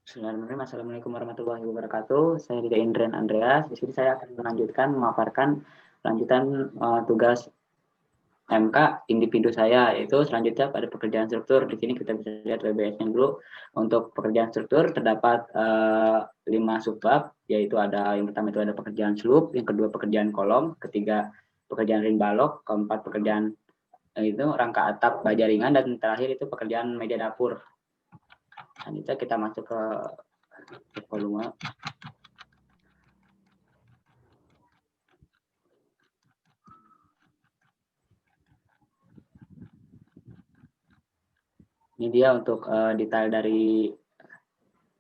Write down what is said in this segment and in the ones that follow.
Bismillahirrahmanirrahim. Assalamualaikum warahmatullahi wabarakatuh. Saya Dida Indrian Andreas. Di sini saya akan melanjutkan memaparkan lanjutan tugas MK individu saya, yaitu selanjutnya pada pekerjaan struktur. Di sini kita bisa lihat WBS-nya dulu. Untuk pekerjaan struktur terdapat 5 subbab, yaitu ada yang pertama itu ada pekerjaan sloop, yang kedua pekerjaan kolom, ketiga pekerjaan ring balok, keempat pekerjaan itu rangka atap baja ringan, dan terakhir itu pekerjaan meja dapur. Selanjutnya kita masuk ke volume. Ini dia untuk detail dari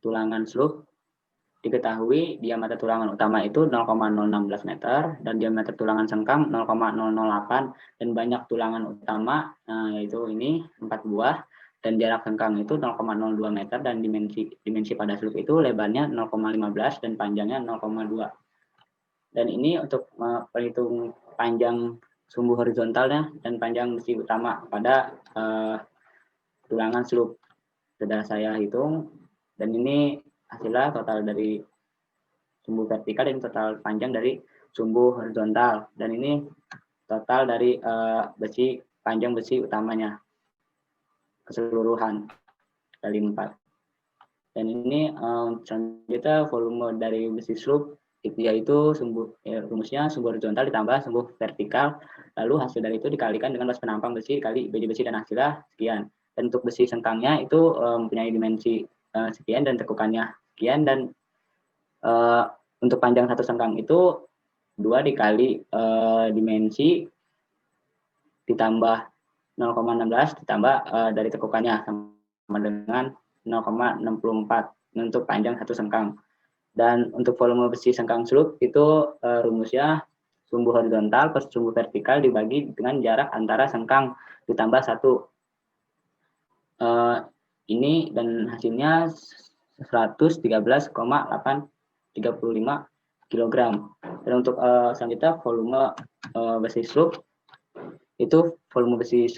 tulangan sloop. Diketahui diameter tulangan utama itu 0,016 meter dan diameter tulangan sengkang 0,008, dan banyak tulangan utama yaitu ini 4 buah, dan jarak sengkang itu 0,02 meter, dan dimensi pada sloop itu lebarnya 0,15 dan panjangnya 0,2. Dan ini untuk perhitung panjang sumbu horizontalnya dan panjang besi utama pada tulangan sloop. Sudah saya hitung, dan ini hasilnya total dari sumbu vertikal dan total panjang dari sumbu horizontal, dan ini total dari besi panjang besi utamanya keseluruhan kali 4. Dan ini selanjutnya volume dari besi sloop yaitu rumusnya sumbu horizontal ditambah sumbu vertikal, lalu hasil dari itu dikalikan dengan luas penampang besi kali biji besi, dan hasilnya sekian. Dan untuk besi sengkangnya itu mempunyai dimensi sekian dan tekukannya sekian, dan untuk panjang satu sengkang itu 2 dikali dimensi ditambah 0,16 ditambah dari tekukannya sama dengan 0,64 untuk panjang satu sengkang. Dan untuk volume besi sengkang sloop itu rumusnya sumbu horizontal per sumbu vertikal dibagi dengan jarak antara sengkang ditambah 1. Ini dan hasilnya 113,835 kg. Dan untuk selanjutnya volume besi sloop itu volume besi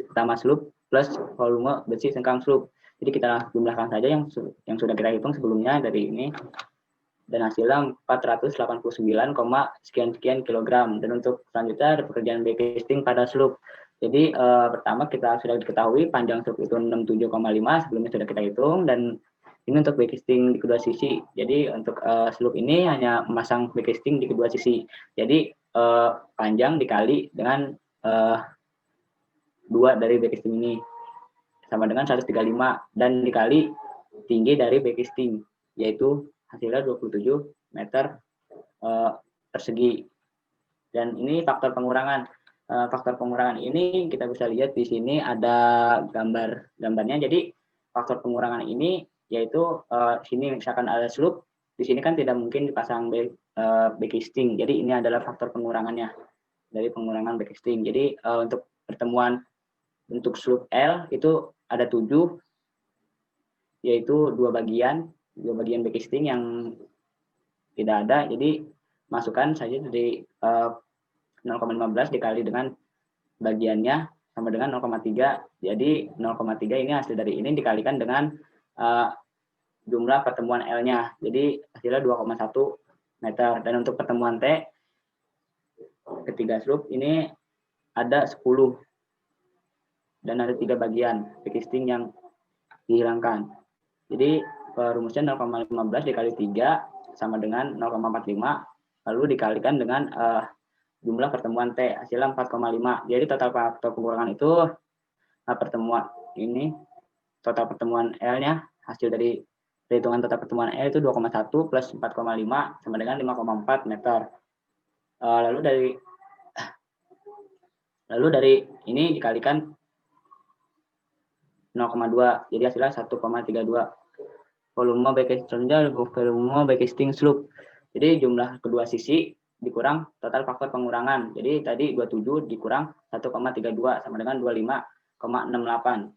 utama sloop plus volume besi sengkang sloop. Jadi kita jumlahkan saja yang sudah kita hitung sebelumnya dari ini, dan hasilnya 489, sekian kilogram. Dan untuk selanjutnya ada pekerjaan backcasting pada sloop. Jadi pertama kita sudah diketahui panjang sloop itu 67,5, sebelumnya sudah kita hitung, dan ini untuk backcasting di kedua sisi. Jadi untuk sloop ini hanya memasang backcasting di kedua sisi. Jadi panjang dikali dengan 2 dari backcasting ini sama dengan 135, dan dikali tinggi dari backcasting yaitu hasilnya 27 meter persegi. Dan ini faktor pengurangan. Faktor pengurangan ini kita bisa lihat di sini ada gambarnya. Jadi faktor pengurangan ini yaitu sini misalkan ada sloop, di sini kan tidak mungkin dipasang backcasting. Jadi ini adalah faktor pengurangannya dari pengurangan backcasting. Jadi untuk pertemuan untuk sloop L itu ada 7, yaitu 2 bagian backcasting yang tidak ada. Jadi masukkan saja dari 0,15 dikali dengan bagiannya sama dengan 0,3. Jadi 0,3 ini hasil dari ini dikalikan dengan jumlah pertemuan L-nya. Jadi hasilnya 2,1 meter. Dan untuk pertemuan T ketiga sloop ini ada 10, dan ada 3 bagian backcasting yang dihilangkan. Jadi rumusnya 0,15 dikali 3 sama dengan 0,45, lalu dikalikan dengan jumlah pertemuan T, hasilnya 4,5. Jadi total faktor pengurangan itu pertemuan ini, total pertemuan L-nya, hasil dari perhitungan total pertemuan L itu 2,1 plus 4,5 sama dengan 5,4 meter. Lalu dari ini dikalikan 0,2, jadi hasilnya 1,32. Volume backcasting sloop. Jadi jumlah kedua sisi dikurang total faktor pengurangan. Jadi tadi 27 dikurang 1,32 sama dengan 25,68.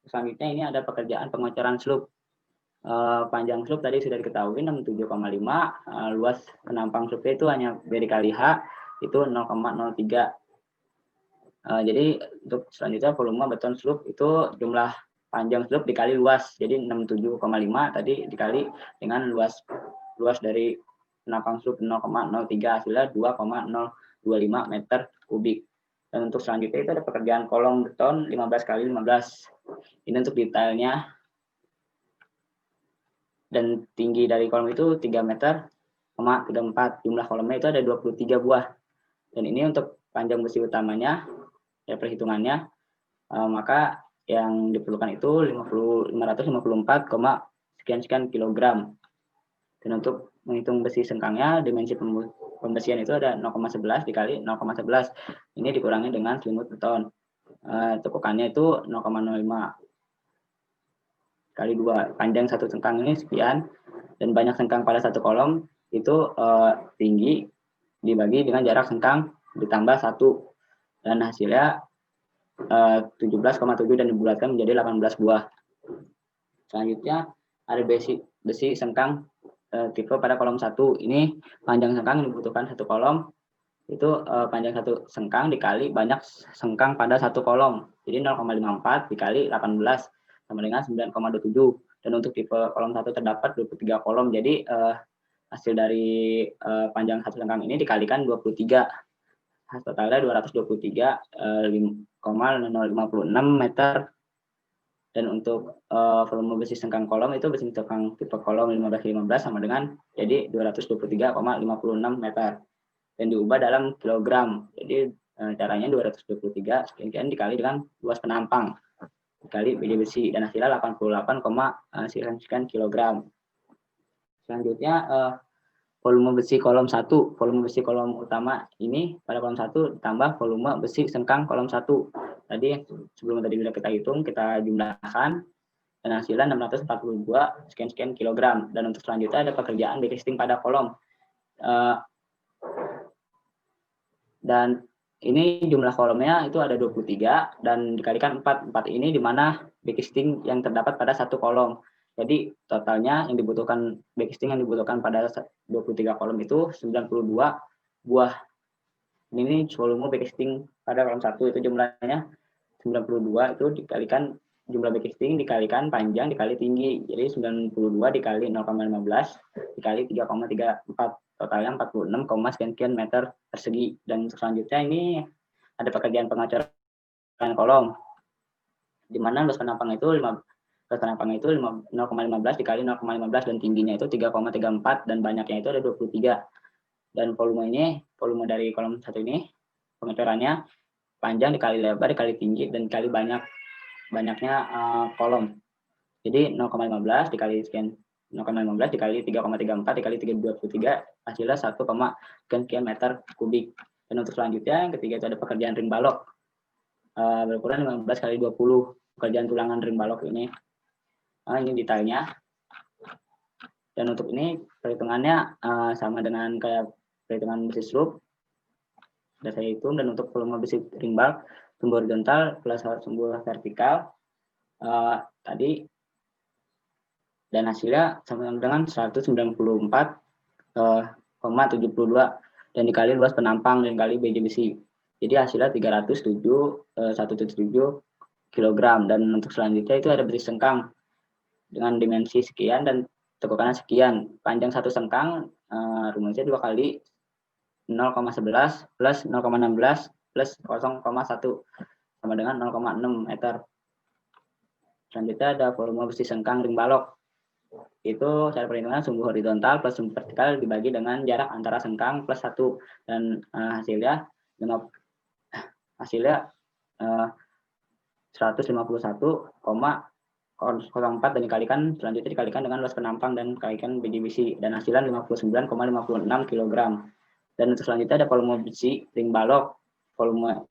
Selanjutnya ini ada pekerjaan pengocoran sloop. Panjang sloop tadi sudah diketahui 67,5, luas penampang sloop itu hanya B dikali H itu 0,03. Jadi untuk selanjutnya volume beton sloop itu jumlah panjang slope dikali luas. Jadi 67,5 tadi dikali dengan luas dari penapang slope 0,03 hasilnya 2,025 meter kubik. Dan untuk selanjutnya itu ada pekerjaan kolom beton 15 kali 15. Ini untuk detailnya. Dan tinggi dari kolom itu 3 meter, 34. Jumlah kolomnya itu ada 23 buah. Dan ini untuk panjang besi utamanya, ya perhitungannya, maka yang diperlukan itu 554, sekian kilogram. Dan untuk menghitung besi sengkangnya, dimensi pembesian itu ada 0,11 dikali 0,11. Ini dikurangi dengan selimut beton. Tekukannya itu 0,05 kali 2. Panjang satu sengkang ini sekian, dan banyak sengkang pada satu kolom itu tinggi dibagi dengan jarak sengkang ditambah 1. Dan hasilnya 17,7 dan dibulatkan menjadi 18 buah. Selanjutnya ada besi sengkang tipe pada kolom 1. Ini panjang sengkang yang dibutuhkan satu kolom itu panjang satu sengkang dikali banyak sengkang pada satu kolom. Jadi 0,54 dikali 18 sama dengan 9,27. Dan untuk tipe kolom 1 terdapat 23 kolom. Jadi hasil dari panjang satu sengkang ini dikalikan 23. Totalnya 223,056 meter. Dan untuk volume besi sengkang kolom itu besi sengkang tipe kolom 15-15 sama dengan jadi 223,56 meter. Dan diubah dalam kilogram. Jadi caranya 223 sekian dikali dengan luas penampang dikali biji besi, dan hasilnya 88, sekian kilogram. Selanjutnya volume besi kolom 1. Volume besi kolom utama ini pada kolom 1 ditambah volume besi sengkang kolom 1. Tadi sebelum tadi sudah kita hitung, kita jumlahkan, dan hasilnya 642 sekian kilogram. Dan untuk selanjutnya ada pekerjaan backcasting pada kolom. Dan ini jumlah kolomnya itu ada 23 dan dikalikan 4. 4 ini di mana backcasting yang terdapat pada satu kolom. Jadi totalnya yang dibutuhkan backcasting yang dibutuhkan pada 23 kolom itu 92 buah. Ini volume backcasting pada kolom 1 itu jumlahnya 92 itu dikalikan jumlah backcasting dikalikan panjang dikali tinggi. Jadi 92 dikali 0,15 dikali 3,34. Totalnya 46, sekian meter persegi. Dan selanjutnya ini ada pekerjaan pengacoran kolom, di mana luas penampang itu 0,15 dikali 0,15 dan tingginya itu 3,34 dan banyaknya itu ada 23. Dan volume dari kolom 1 ini pengacorannya panjang dikali lebar dikali tinggi dan dikali banyaknya kolom. Jadi 0,15 dikali sekian 0,15 dikali 3,34 dikali 323 hasilnya 1, sekian meter kubik. Dan untuk selanjutnya yang ketiga itu ada pekerjaan ring balok berukuran 15 kali 20. Pekerjaan tulangan ring balok ini ini detailnya. Dan untuk ini perhitungannya sama dengan kayak perhitungan besi slope sudah saya hitung. Dan untuk volume besi ring balok sumbu horizontal plus sumbu vertikal tadi, dan hasilnya sama dengan 194,72 dan dikali luas penampang dan kali biji besi. Jadi hasilnya 307,177 kilogram. Dan untuk selanjutnya itu ada besi sengkang dengan dimensi sekian dan tekukannya sekian. Panjang satu sengkang rumusnya 2 kali 0,11 plus 0,16 plus 0,1 sama dengan 0,6 meter. Selanjutnya ada volume besi sengkang ring balok. Itu cara perhitungan sumbu horizontal plus sumbu vertikal dibagi dengan jarak antara sengkang plus 1. Dan hasilnya 151,04 dan selanjutnya dikalikan dengan luas penampang dan dikalikan biji besi, dan hasilnya 59,56 kg. Dan untuk selanjutnya ada volume besi ring balok. Volume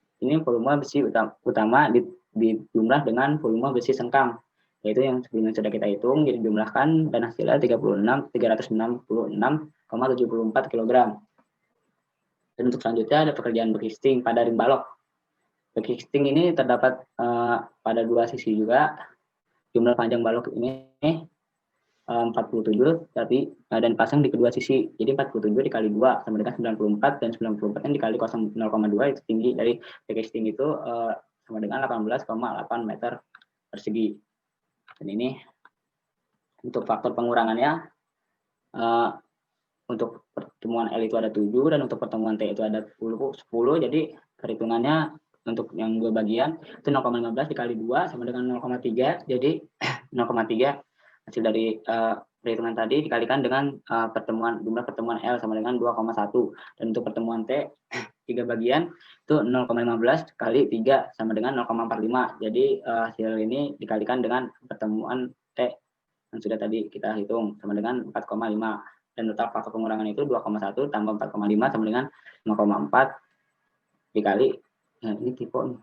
besi utama dijumlah dengan volume besi sengkang, yaitu yang sebelumnya sudah kita hitung, jadi jumlahkan dan hasilnya 366,74 kg. Dan untuk selanjutnya ada pekerjaan backcasting pada ring balok. Backcasting ini terdapat pada dua sisi juga. Jumlah panjang balok ini 47 dan pasang di kedua sisi. Jadi 47 dikali 2 sama dengan 94, dan 94 kan dikali 0,2 itu tinggi dari backcasting itu sama dengan 18,8 meter persegi. Dan ini untuk faktor pengurangannya, untuk pertemuan L itu ada 7 dan untuk pertemuan T itu ada 10. Jadi perhitungannya untuk yang dua bagian itu 0,15 dikali 2 sama dengan 0,3. Jadi 0,3 hasil dari perhitungan tadi dikalikan dengan jumlah pertemuan L sama dengan 2,1. Dan untuk pertemuan T 3 bagian itu 0,15 kali 3 sama dengan 0,45. Jadi hasil ini dikalikan dengan pertemuan T yang sudah tadi kita hitung sama dengan 4,5. Dan total faktor pengurangan itu 2,1 tambah 4,5 sama dengan 5,4 dikali ini tipe nih,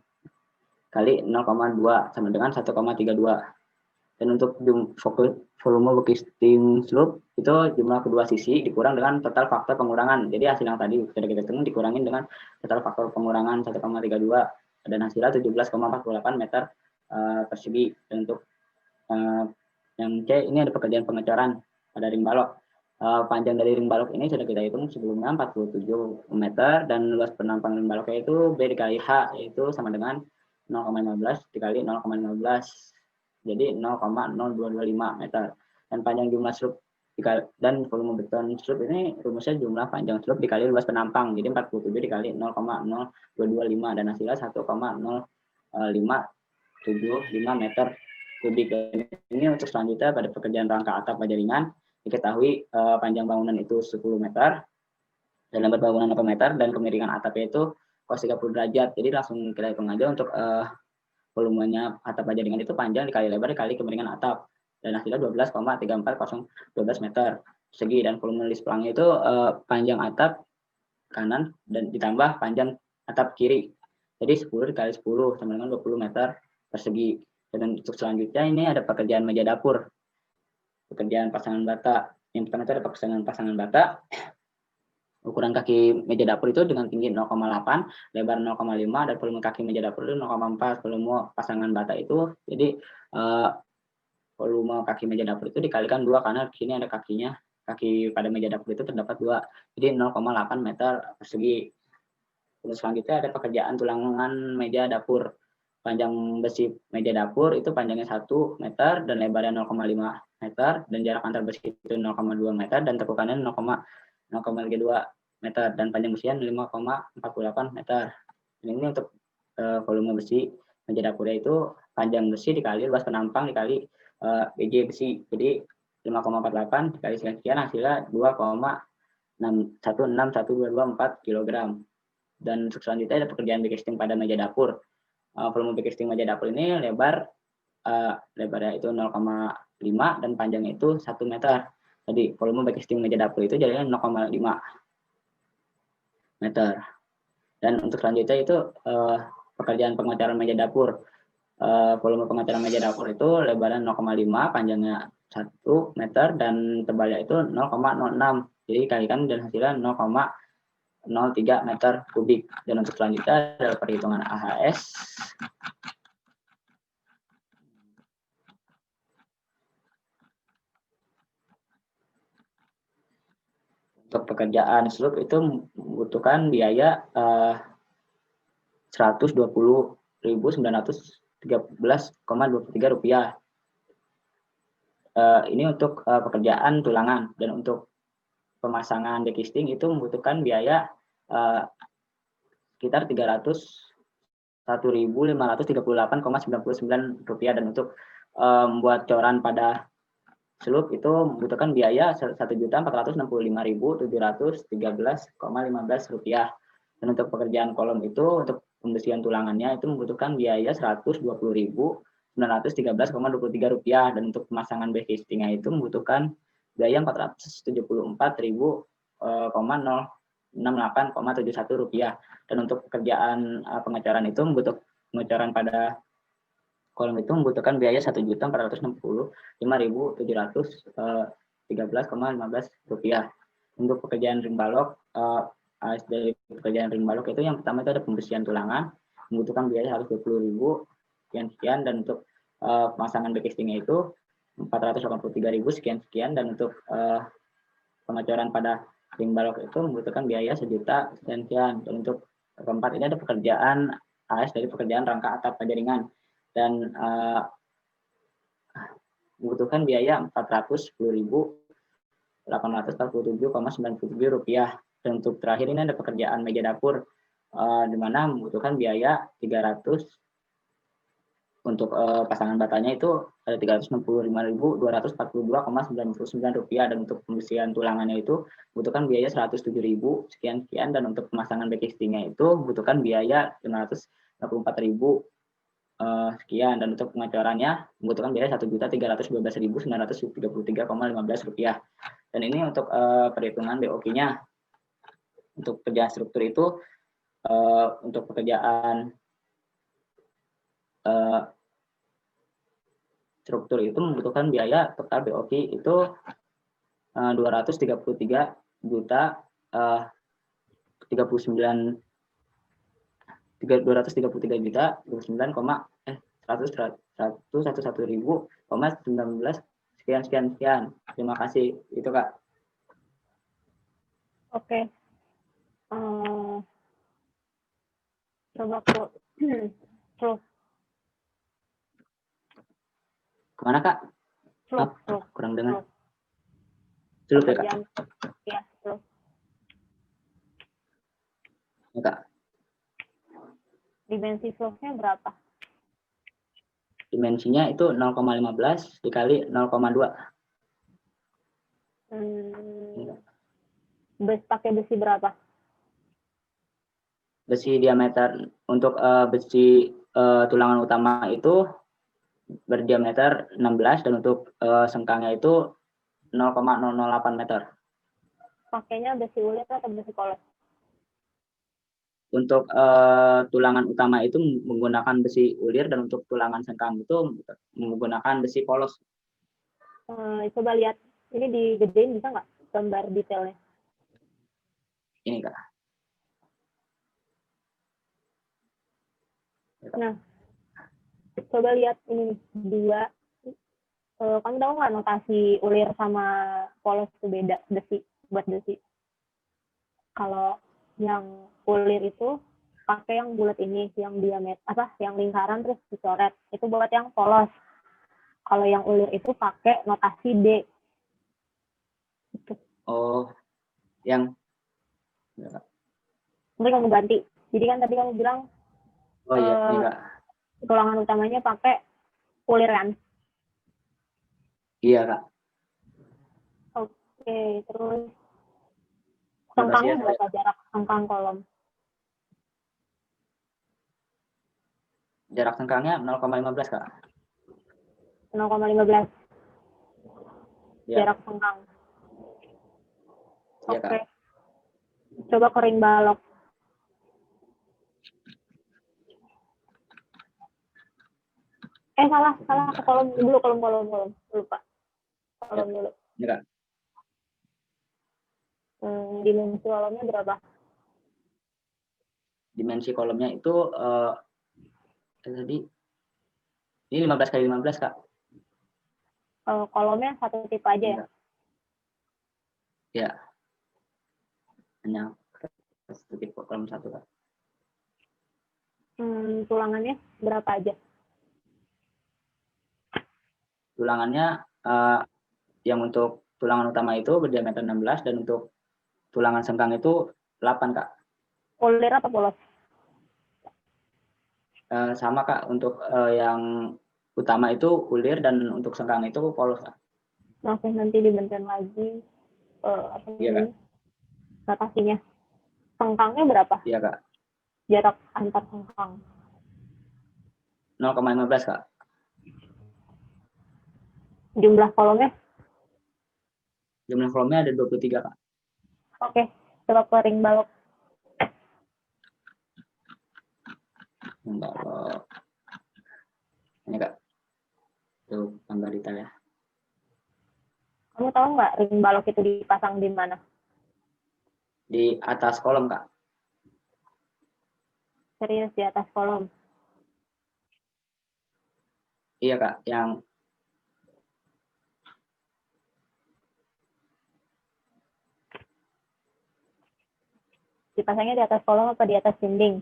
kali 0,2 sama dengan 1,32. Dan untuk volume Bookkeeping slope itu jumlah kedua sisi dikurang dengan total faktor pengurangan. Jadi hasil yang tadi sudah kita hitung dikurangin dengan total faktor pengurangan 1,32 dan hasilnya 17,48 meter persegi. Dan untuk yang C ini ada pekerjaan pengecoran pada ring balok. Panjang dari ring balok ini sudah kita hitung sebelumnya 47 meter dan luas penampang ring baloknya itu B dikali H yaitu sama dengan 0,15 dikali 0,15. Jadi 0,0225 meter. Dan panjang jumlah slope dan volume beton slope ini rumusnya jumlah panjang slope dikali luas penampang. Jadi 47 dikali 0,0225 dan hasilnya 1,0575 meter kubik. Ini untuk selanjutnya pada pekerjaan rangka atap baja ringan diketahui panjang bangunan itu 10 meter dan lebar bangunan 8 meter dan kemiringan atapnya itu cos 30 derajat. Jadi langsung kita hitung aja untuk volumenya atap baja ringan itu panjang dikali lebar dikali kemiringan atap dan hasilnya 12,34012 meter persegi. Dan volume list pelangnya itu panjang atap kanan dan ditambah panjang atap kiri. Jadi 10 dikali 10 sama dengan 20 meter persegi. Dan untuk selanjutnya ini ada pekerjaan meja dapur. Pekerjaan pasangan bata. Yang pertama itu ada pasangan bata. Ukuran kaki meja dapur itu dengan tinggi 0,8, lebar 0,5 dan volume kaki meja dapur itu 0,4. Volume pasangan bata itu jadi volume kaki meja dapur itu dikalikan 2 karena di sini ada kakinya. Kaki pada meja dapur itu terdapat 2. Jadi 0,8 meter persegi. Terus selanjutnya ada pekerjaan tulangan meja dapur. Panjang besi meja dapur itu panjangnya 1 meter dan lebarnya 0,5 meter dan jarak antar besi itu 0,2 meter dan tekukannya 0,32 meter dan panjang besian 5,48 meter. Dan ini untuk volume besi meja dapurnya itu panjang besi dikali luas penampang dikali BJ besi. Jadi 5,48 dikali sekian hasilnya 2,16124 kg. Dan untuk selanjutnya ada pekerjaan backcasting pada meja dapur. Volume backcasting meja dapur ini lebarnya itu 0,5 dan panjangnya itu 1 meter. Jadi volume backcasting meja dapur itu jadinya 0,5 meter. Dan untuk selanjutnya itu pekerjaan pengecoran meja dapur. Volume pengecoran meja dapur itu lebarnya 0,5, panjangnya 1 meter dan tebalnya itu 0,06. Jadi kalikan dan hasilnya 0,03 meter kubik. Dan untuk selanjutnya adalah perhitungan AHS. Untuk pekerjaan slope itu membutuhkan biaya 120.913,23 rupiah. Ini untuk pekerjaan tulangan dan untuk pemasangan backcasting itu membutuhkan biaya sekitar 301.538,99 rupiah dan untuk membuat coran pada slope itu membutuhkan biaya 1.465.713,15 rupiah. Dan untuk pekerjaan kolom itu untuk pembersihan tulangannya itu membutuhkan biaya 120.913,23 rupiah dan untuk pemasangan backcastingnya itu membutuhkan biaya 474.068,71 rupiah. Dan untuk pekerjaan pengecoran itu pengecoran pada kolom itu membutuhkan biaya 1.465.713,15 rupiah. Untuk pekerjaan ring balok, dari pekerjaan ring balok itu yang pertama itu ada pembersihan tulangan, membutuhkan biaya harus 20.000 sekian dan untuk pemasangan backcastingnya itu 483.000 sekian dan untuk pengecoran pada ring balok itu membutuhkan biaya 1 juta sekian. Dan untuk keempat ini ada pekerjaan AS dari pekerjaan rangka atap baja ringan dan membutuhkan biaya Rp410.847,97 dan untuk terakhir ini ada pekerjaan meja dapur di mana membutuhkan biaya 300 untuk pasangan batanya itu ada Rp365.242,99 dan untuk pembersihan tulangannya itu membutuhkan biaya 107.000 sekian dan untuk pemasangan backcastingnya itu membutuhkan biaya 564.000 sekian dan untuk pengecorannya membutuhkan biaya Rp1.312.933,15 dan ini untuk perhitungan BOQ-nya. Untuk kerjaan struktur itu untuk pekerjaan struktur itu membutuhkan biaya total BOQ itu 233 juta 39 sekian. Terima kasih. Itu Kak. Oke. Coba flow. Kemana Kak? Flow. Kurang dengar. Flow ya Kak. Ya, flow. Ya, Kak. Dimensi flow-nya berapa? Dimensinya itu 0,15 dikali 0,2. Pakai besi berapa? Besi diameter untuk besi tulangan utama itu berdiameter 16 dan untuk sengkangnya itu 0,008 meter. Pakainya besi ulir atau besi polos? Untuk tulangan utama itu menggunakan besi ulir dan untuk tulangan sengkang itu menggunakan besi polos. Coba lihat, ini digedein bisa nggak gambar detailnya? Ini Kak. Nah, coba lihat ini dua. Kamu tahu nggak notasi ulir sama polos itu beda buat besi? Kalau yang ulir itu pakai yang bulat ini, yang diameter yang lingkaran terus dicoret, itu buat yang polos. Kalau yang ulir itu pakai notasi D. Oh, yang Nanti kamu ganti. Jadi kan tadi kamu bilang iya. tulangan utamanya pakai ulir kan? Iya Kak. Oke, terus sengkangnya berapa jarak sengkang kolom? Jarak sengkangnya 0,15 Kak. 0,15 ya. Jarak sengkang. Ya, Oke. Coba kering balok. Salah ke kolom dulu, kolom lupa. Kolom dulu. Ya, Kak. Dimensi kolomnya berapa? Dimensi kolomnya itu tadi ini 15 kali 15 Kak. Kolomnya satu tipe aja ya? Ya. Hanya satu tipe kolom satu Kak. Tulangannya berapa aja? Tulangannya yang untuk tulangan utama itu berdiameter 16 dan untuk tulangan sengkang itu 8 Kak. Ulir apa polos? Sama Kak, untuk yang utama itu ulir dan untuk sengkang itu polos Kak. Oke, nanti dibentuk lagi notasinya. Sengkangnya berapa? Iya Kak. Jarak antar sengkang. 0,15 Kak. Jumlah kolomnya? Jumlah kolomnya ada 23 Kak. Oke, coba kering balok. Balok. Ini Kak. Tuh tambah detail ya. Kamu tahu nggak ring balok itu dipasang di mana? Di atas kolom Kak. Serius, di atas kolom? Iya Kak, yang dipasangnya di atas kolom apa di atas dinding?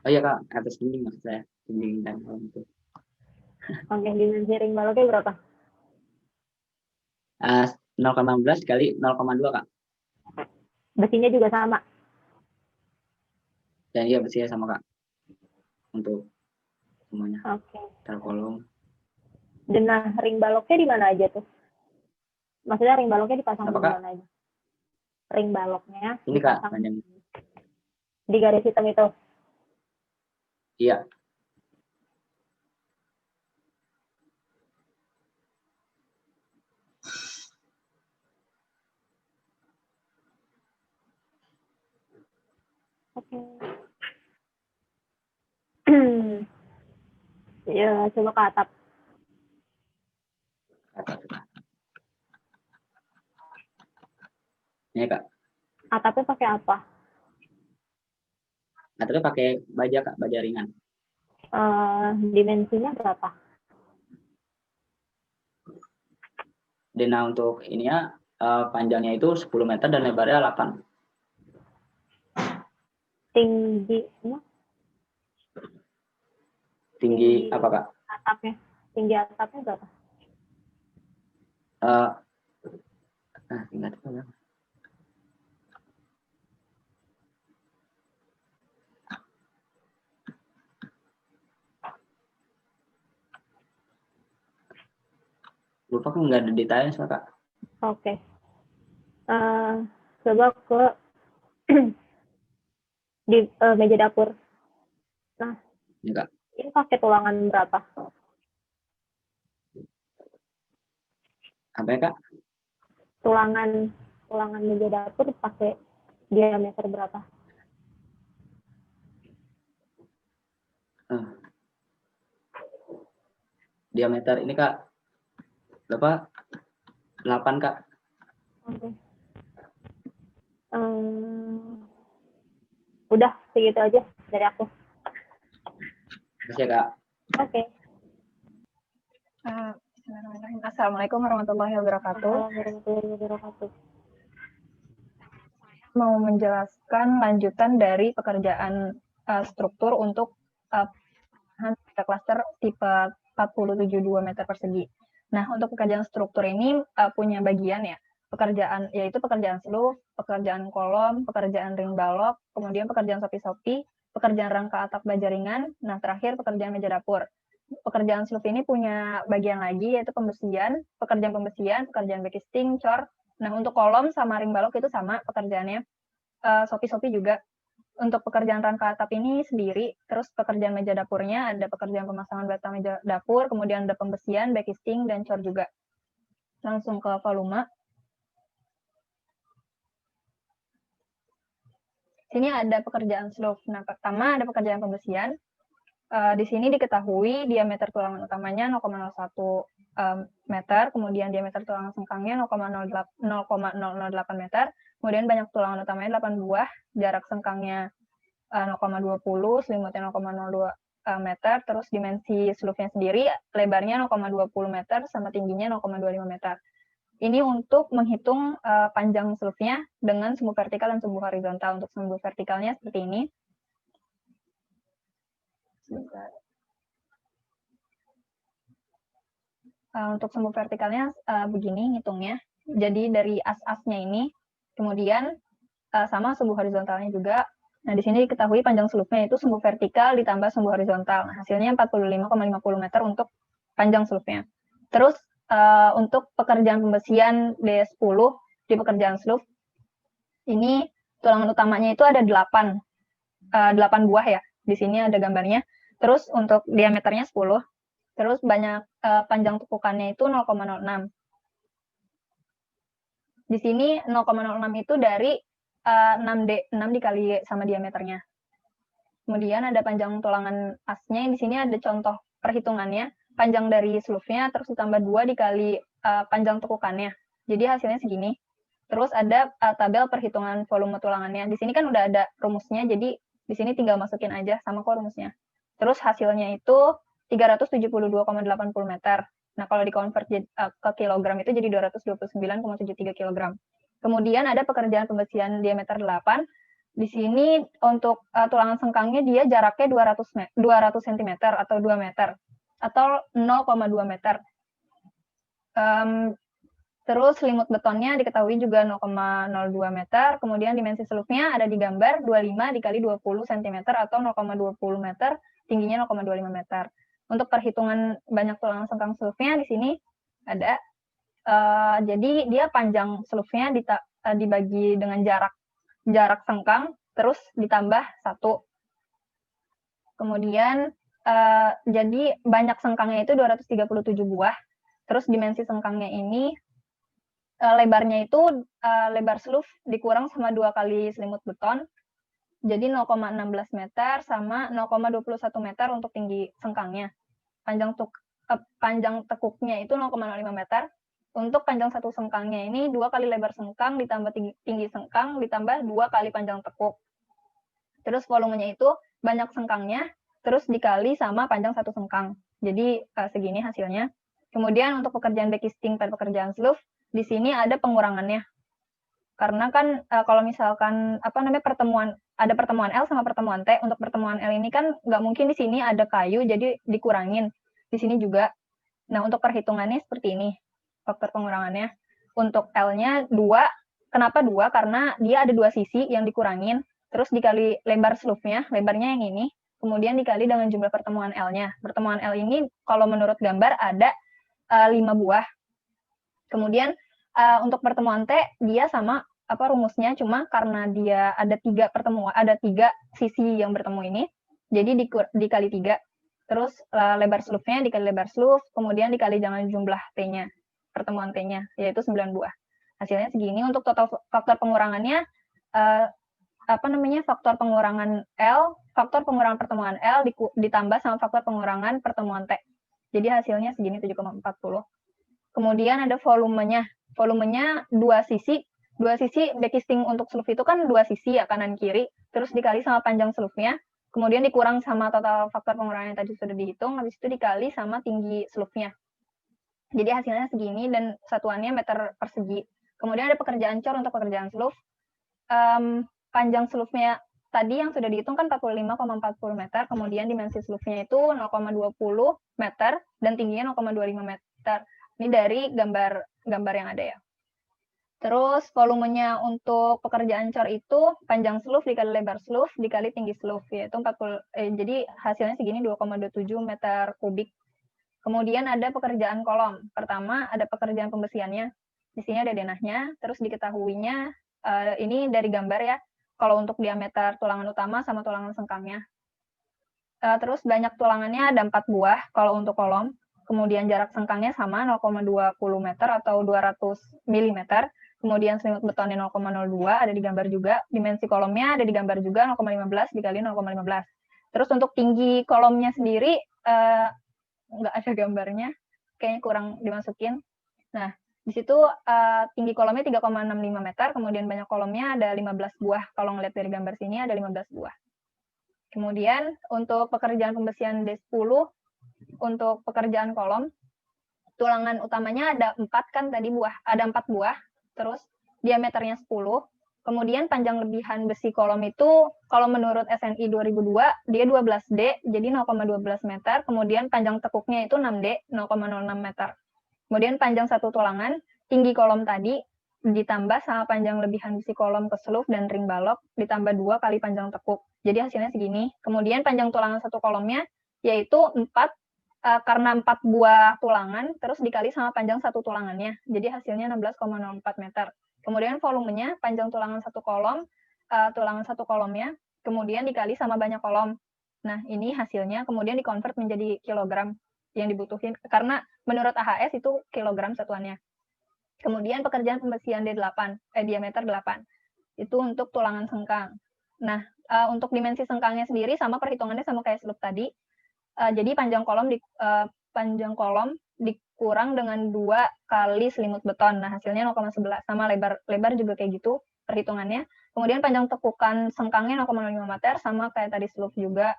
Oh iya Kak, atas dinding maksud saya. Dinding dan kolom itu. Oke, dimensi ring baloknya berapa? 0,15 kali 0,2 Kak. Besinya juga sama. Dan iya besinya sama Kak. Untuk semuanya. Oke. Terkolom. Dan ring baloknya di mana aja tuh? Maksudnya ring baloknya dipasang di mana aja? Ring baloknya ini Kak, panjang. Di garis hitam itu? Iya. Oke. Ya, coba ke atap. Ini Kak. Atapnya pakai apa? Atapnya pakai baja Kak, baja ringan. Dimensinya berapa? Dan untuk ininya panjangnya itu 10 meter dan lebarnya 8. Tinggi apa Kak? Atapnya. Tinggi atapnya berapa? Tinggi atapnya. Lupa aku nggak ada detailnya Kak. Oke. Coba ke di meja dapur. Nah, Enggak. Ini pakai tulangan berapa? Apa ya Kak? Tulangan meja dapur pakai diameter berapa? Diameter ini Kak berapa? 8 Kak. Oke. Udah segitu aja dari aku. Terus ya Kak. Oke. Assalamualaikum warahmatullahi wabarakatuh. Mau menjelaskan lanjutan dari pekerjaan struktur untuk klaster tipe 47,2 meter persegi. Nah, untuk pekerjaan struktur ini punya bagian ya, pekerjaan yaitu pekerjaan slope, pekerjaan kolom, pekerjaan ring balok, kemudian pekerjaan sopi-sopi, pekerjaan rangka atap baja ringan, nah terakhir pekerjaan meja dapur. Pekerjaan slope ini punya bagian lagi yaitu pembersihan, pekerjaan backisting, cor. Nah, untuk kolom sama ring balok itu sama pekerjaannya. Sopi-sopi juga. Untuk pekerjaan rangka atap ini sendiri, terus pekerjaan meja dapurnya ada pekerjaan pemasangan batang meja dapur, kemudian ada pembersihan, backisting, dan cor juga. Langsung ke volume. Sini ada pekerjaan slope. Nah, pertama ada pekerjaan pembersihan. Di sini diketahui diameter tulangan utamanya 0,01 meter, kemudian diameter tulangan sengkangnya 0,008 meter, kemudian banyak tulangan utamanya 8 buah, jarak sengkangnya 0,20, selimutnya 0,02 meter, terus dimensi slope-nya sendiri lebarnya 0,20 meter sama tingginya 0,25 meter. Ini untuk menghitung panjang slope-nya dengan sumbu vertikal dan sumbu horizontal. Untuk sumbu vertikalnya seperti ini. Untuk sumbu vertikalnya begini ngitungnya. Jadi dari as-asnya ini, kemudian sama sumbu horizontalnya juga. Nah, di sini diketahui panjang slope-nya itu sumbu vertikal ditambah sumbu horizontal. Nah, hasilnya 45,50 meter untuk panjang slope-nya. Terus untuk pekerjaan pembersihan D10 di pekerjaan slope, ini tulangan utamanya itu ada 8 buah ya. Di sini ada gambarnya. Terus untuk diameternya 10. Terus banyak panjang tupukannya itu 0,06. Di sini 0,06 itu dari 6 dikali sama diameternya. Kemudian ada panjang tulangan asnya. Di sini ada contoh perhitungannya. Panjang dari slope-nya terus ditambah 2 dikali panjang tekukannya. Jadi hasilnya segini. Terus ada tabel perhitungan volume tulangannya. Di sini kan udah ada rumusnya, jadi di sini tinggal masukin aja sama kok rumusnya. Terus hasilnya itu 372,80 meter. Nah, kalau di-convert ke kilogram itu jadi 229,73 kilogram. Kemudian ada pekerjaan pembersihan diameter 8. Di sini untuk tulangan sengkangnya dia jaraknya 200 cm atau 2 meter. atau 0,2 meter. Terus selimut betonnya diketahui juga 0,02 meter, kemudian dimensi selufnya ada di gambar 25 dikali 20 cm atau 0,20 meter, tingginya 0,25 meter. Untuk perhitungan banyak tulang sengkang selufnya di sini ada, jadi dia panjang selufnya dibagi dengan jarak sengkang, terus ditambah 1. Kemudian jadi banyak sengkangnya itu 237 buah, terus dimensi sengkangnya ini lebarnya itu lebar seluf dikurang sama 2 kali selimut beton, jadi 0,16 meter sama 0,21 meter untuk tinggi sengkangnya. Panjang tekuknya itu 0,05 meter. Untuk panjang satu sengkangnya ini 2 kali lebar sengkang ditambah tinggi sengkang ditambah 2 kali panjang tekuk. Terus volumenya itu banyak sengkangnya, terus dikali sama panjang satu sengkang. Jadi segini hasilnya. Kemudian untuk pekerjaan backcasting pada pekerjaan seluf, di sini ada pengurangannya. Karena kan kalau misalkan ada pertemuan L sama pertemuan T, untuk pertemuan L ini kan nggak mungkin di sini ada kayu, jadi dikurangin. Di sini juga. Nah, untuk perhitungannya seperti ini, faktor pengurangannya. Untuk L-nya 2, kenapa 2? Karena dia ada 2 sisi yang dikurangin, terus dikali lebar selufnya, lebarnya yang ini, kemudian dikali dengan jumlah pertemuan L-nya. Pertemuan L ini kalau menurut gambar ada 5 buah. Kemudian untuk pertemuan T dia sama rumusnya, cuma karena dia ada 3 sisi yang bertemu ini, jadi dikali 3. Terus lebar selufnya dikali lebar seluf, kemudian dikali dengan jumlah T-nya, pertemuan T-nya, yaitu 9 buah. Hasilnya segini. Untuk total faktor pengurangannya faktor pengurangan L, faktor pengurangan pertemuan L ditambah sama faktor pengurangan pertemuan T. Jadi hasilnya segini 7,40. Kemudian ada volumenya. Volumenya 2 sisi. 2 sisi backcasting untuk seluf itu kan 2 sisi ya, kanan kiri, terus dikali sama panjang selufnya, kemudian dikurang sama total faktor pengurangan yang tadi sudah dihitung, habis itu dikali sama tinggi selufnya. Jadi hasilnya segini dan satuannya meter persegi. Kemudian ada pekerjaan cor untuk pekerjaan seluf. Panjang selufnya tadi yang sudah dihitung kan 45,40 meter, kemudian dimensi selufnya itu 0,20 meter dan tingginya 0,25 meter. Ini dari gambar yang ada ya. Terus volumenya untuk pekerjaan cor itu panjang seluf dikali lebar seluf dikali tinggi seluf, yaitu jadi hasilnya segini 2,27 meter kubik. Kemudian ada pekerjaan kolom. Pertama ada pekerjaan pembesiannya. Di sini ada denahnya, terus diketahuinya ini dari gambar ya. Kalau untuk diameter tulangan utama sama tulangan sengkangnya. Terus banyak tulangannya ada 4 buah kalau untuk kolom. Kemudian jarak sengkangnya sama 0,20 meter atau 200 mm. Kemudian selimut betonnya 0,02 ada di gambar juga. Dimensi kolomnya ada di gambar juga 0,15 dikali 0,15. Terus untuk tinggi kolomnya sendiri nggak ada gambarnya, kayaknya kurang dimasukin. Nah, di situ tinggi kolomnya 3,65 meter, kemudian banyak kolomnya ada 15 buah. Kalau ngeliat dari gambar sini ada 15 buah. Kemudian untuk pekerjaan pembesian D10, untuk pekerjaan kolom, tulangan utamanya ada 4 kan tadi ada 4 buah, terus diameternya 10, kemudian panjang lebihan besi kolom itu, kalau menurut SNI 2002, dia 12D, jadi 0,12 meter, kemudian panjang tekuknya itu 6D, 0,06 meter. Kemudian panjang satu tulangan, tinggi kolom tadi, ditambah sama panjang lebihan besi kolom ke seluf dan ring balok, ditambah 2 kali panjang tekuk. Jadi hasilnya segini. Kemudian panjang tulangan satu kolomnya, yaitu 4, karena 4 buah tulangan, terus dikali sama panjang satu tulangannya. Jadi hasilnya 16,04 meter. Kemudian volumenya, panjang tulangan satu kolom, tulangan satu kolomnya, kemudian dikali sama banyak kolom. Nah, ini hasilnya, kemudian dikonvert menjadi kilogram yang dibutuhin, karena menurut AHS itu kilogram satuannya. Kemudian pekerjaan pembesian D8, diameter 8. Itu untuk tulangan sengkang. Nah, untuk dimensi sengkangnya sendiri sama perhitungannya sama kayak seluk tadi. Jadi panjang kolom dikurang dengan 2 kali selimut beton. Nah, hasilnya 0,11 sama lebar juga kayak gitu perhitungannya. Kemudian panjang tekukan sengkangnya 0,5 meter sama kayak tadi seluk juga.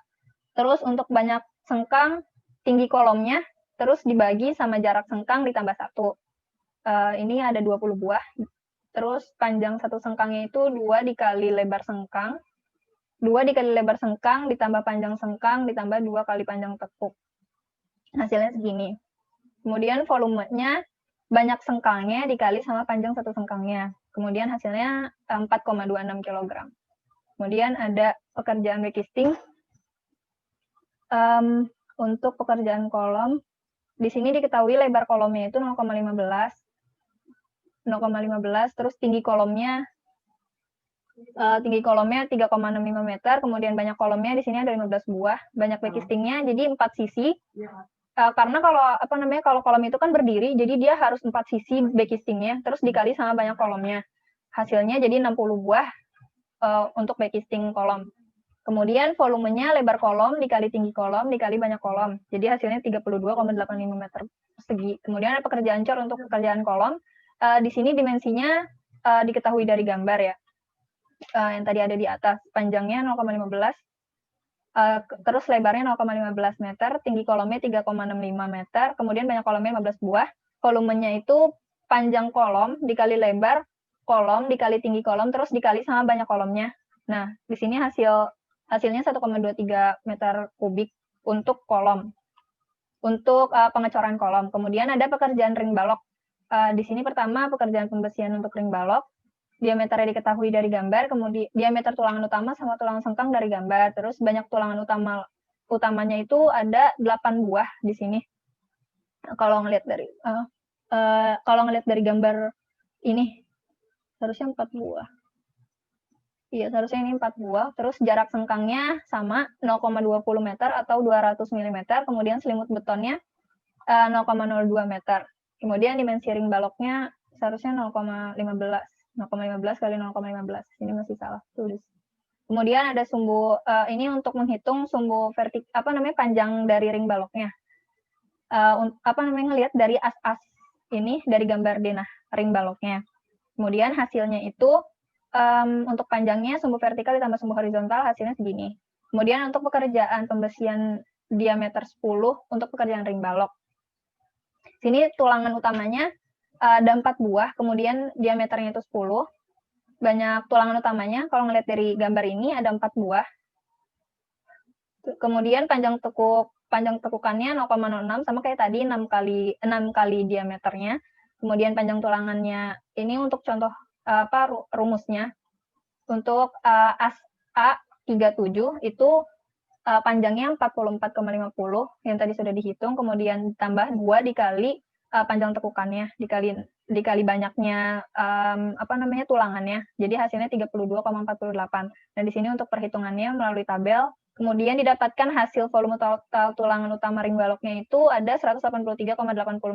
Terus untuk banyak sengkang, tinggi kolomnya terus dibagi sama jarak sengkang ditambah 1. Ini ada 20 buah. Terus panjang satu sengkangnya itu 2 dikali lebar sengkang. 2 dikali lebar sengkang ditambah panjang sengkang ditambah 2 kali panjang tekuk. Hasilnya segini. Kemudian volumenya banyak sengkangnya dikali sama panjang satu sengkangnya. Kemudian hasilnya 4,26 kg. Kemudian ada pekerjaan backcasting. Untuk pekerjaan kolom, di sini diketahui lebar kolomnya itu 0,15, terus tinggi kolomnya 3,65 meter, kemudian banyak kolomnya di sini ada 15 buah, banyak backcastingnya jadi 4 sisi. Karena kalau kolom itu kan berdiri, jadi dia harus 4 sisi backcastingnya, terus dikali sama banyak kolomnya. Hasilnya jadi 60 buah untuk backcasting kolom. Kemudian volumenya lebar kolom dikali tinggi kolom dikali banyak kolom. Jadi hasilnya 32,85 meter persegi. Kemudian ada pekerjaan cor untuk pekerjaan kolom. Di sini dimensinya diketahui dari gambar ya. Yang tadi ada di atas. Panjangnya 0,15. Terus lebarnya 0,15 meter. Tinggi kolomnya 3,65 meter. Kemudian banyak kolomnya 15 buah. Volumenya itu panjang kolom dikali lebar kolom dikali tinggi kolom terus dikali sama banyak kolomnya. Nah, di sini hasilnya 1,23 meter kubik untuk kolom, untuk pengecoran kolom. Kemudian ada pekerjaan ring balok. Di sini pertama pekerjaan pembesian untuk ring balok. Diameternya diketahui dari gambar, kemudian diameter tulangan utama sama tulangan sengkang dari gambar. Terus banyak tulangan utamanya itu ada 8 buah di sini. Kalau ngelihat dari gambar ini harusnya 4 buah. Iya, seharusnya ini 4 buah. Terus jarak sengkangnya sama 0,20 meter atau 200 mm. Kemudian selimut betonnya 0,02 meter. Kemudian dimensi ring baloknya seharusnya 0,15 kali 0,15. Ini masih salah tulis. Kemudian ada sumbu, ini untuk menghitung sumbu panjang dari ring baloknya. Ngelihat dari as-as ini, dari gambar denah ring baloknya. Kemudian hasilnya itu untuk panjangnya sumbu vertikal ditambah sumbu horizontal hasilnya segini. Kemudian untuk pekerjaan pembesian diameter 10 untuk pekerjaan ring balok. Sini tulangan utamanya ada 4 buah, kemudian diameternya itu 10. Banyak tulangan utamanya, kalau ngelihat dari gambar ini ada 4 buah. Kemudian panjang tekukannya 0,06 sama kayak tadi 6 kali diameternya. Kemudian panjang tulangannya ini untuk contoh rumusnya untuk as A37 itu panjangnya 44,50 yang tadi sudah dihitung, kemudian tambah 2 dikali panjang tekukannya dikali banyaknya tulangannya. Jadi hasilnya 32,48. Dan di sini untuk perhitungannya melalui tabel, kemudian didapatkan hasil volume total tulangan utama ring baloknya itu ada 183,80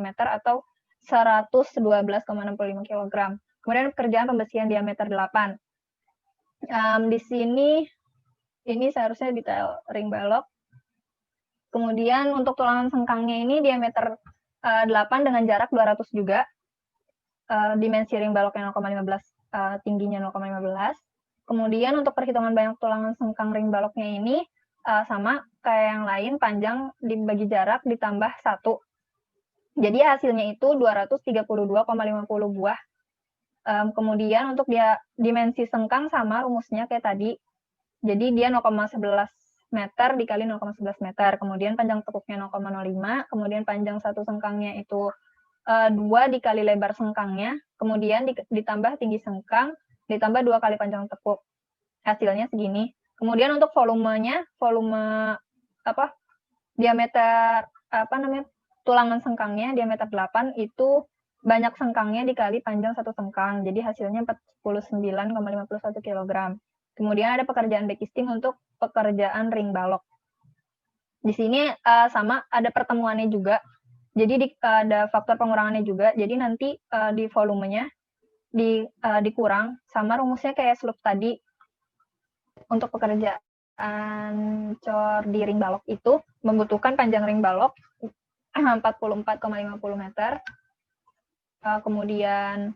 meter atau 112,65 kg. Kemudian pekerjaan pembesian diameter 8. Di sini, ini seharusnya detail ring balok. Kemudian untuk tulangan sengkangnya ini diameter 8 dengan jarak 200 juga. Dimensi ring baloknya 0,15, tingginya 0,15. Kemudian untuk perhitungan banyak tulangan sengkang ring baloknya ini, sama kayak yang lain, panjang dibagi jarak ditambah 1. Jadi hasilnya itu 232,50 buah. Kemudian untuk dimensi sengkang sama rumusnya kayak tadi. Jadi dia 0,11 meter dikali 0,11 meter. Kemudian panjang tekuknya 0,05. Kemudian panjang satu sengkangnya itu 2 dikali lebar sengkangnya. Kemudian ditambah tinggi sengkang, ditambah 2 kali panjang tekuk. Hasilnya segini. Kemudian untuk volumenya, diameter tulangan sengkangnya diameter 8 itu banyak sengkangnya dikali panjang satu sengkang. Jadi hasilnya 49,51 kg. Kemudian ada pekerjaan backcasting untuk pekerjaan ring balok. Di sini sama ada pertemuannya juga. Jadi ada faktor pengurangannya juga. Jadi nanti di volumenya dikurang sama rumusnya kayak slope tadi. Untuk pekerjaan cor di ring balok itu membutuhkan panjang ring balok 44,50 meter. Kemudian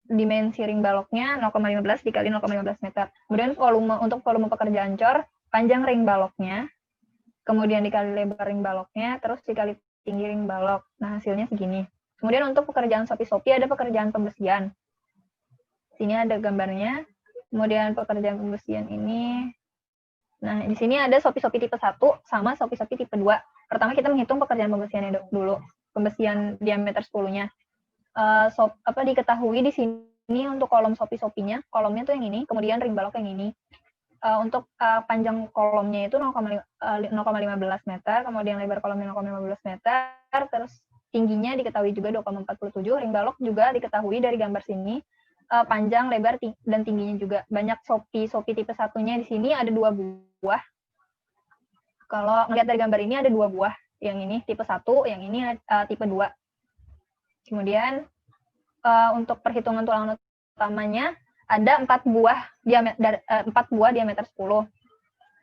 dimensi ring baloknya 0,15 dikali 0,15 meter. Kemudian untuk volume pekerjaan cor, panjang ring baloknya, kemudian dikali lebar ring baloknya, terus dikali tinggi ring balok. Nah, hasilnya segini. Kemudian untuk pekerjaan sopi-sopi ada pekerjaan pembesian. Sini ada gambarnya. Kemudian pekerjaan pembesian ini. Nah, di sini ada sopi-sopi tipe 1 sama sopi-sopi tipe 2. Pertama kita menghitung pekerjaan pembesiannya dulu, pembesian diameter 10-nya. Diketahui di sini untuk kolom sopi-sopinya, kolomnya tuh yang ini, kemudian ring balok yang ini. Untuk panjang kolomnya itu 0,15 meter, kemudian lebar kolomnya 0,15 meter, terus tingginya diketahui juga 2,47, ring balok juga diketahui dari gambar sini, panjang, lebar, dan tingginya juga. Banyak sopi tipe satunya di sini ada 2 buah. Kalau melihat dari gambar ini ada 2 buah, yang ini tipe 1, yang ini tipe 2. Kemudian untuk perhitungan tulangan utamanya ada 4 buah diameter 10.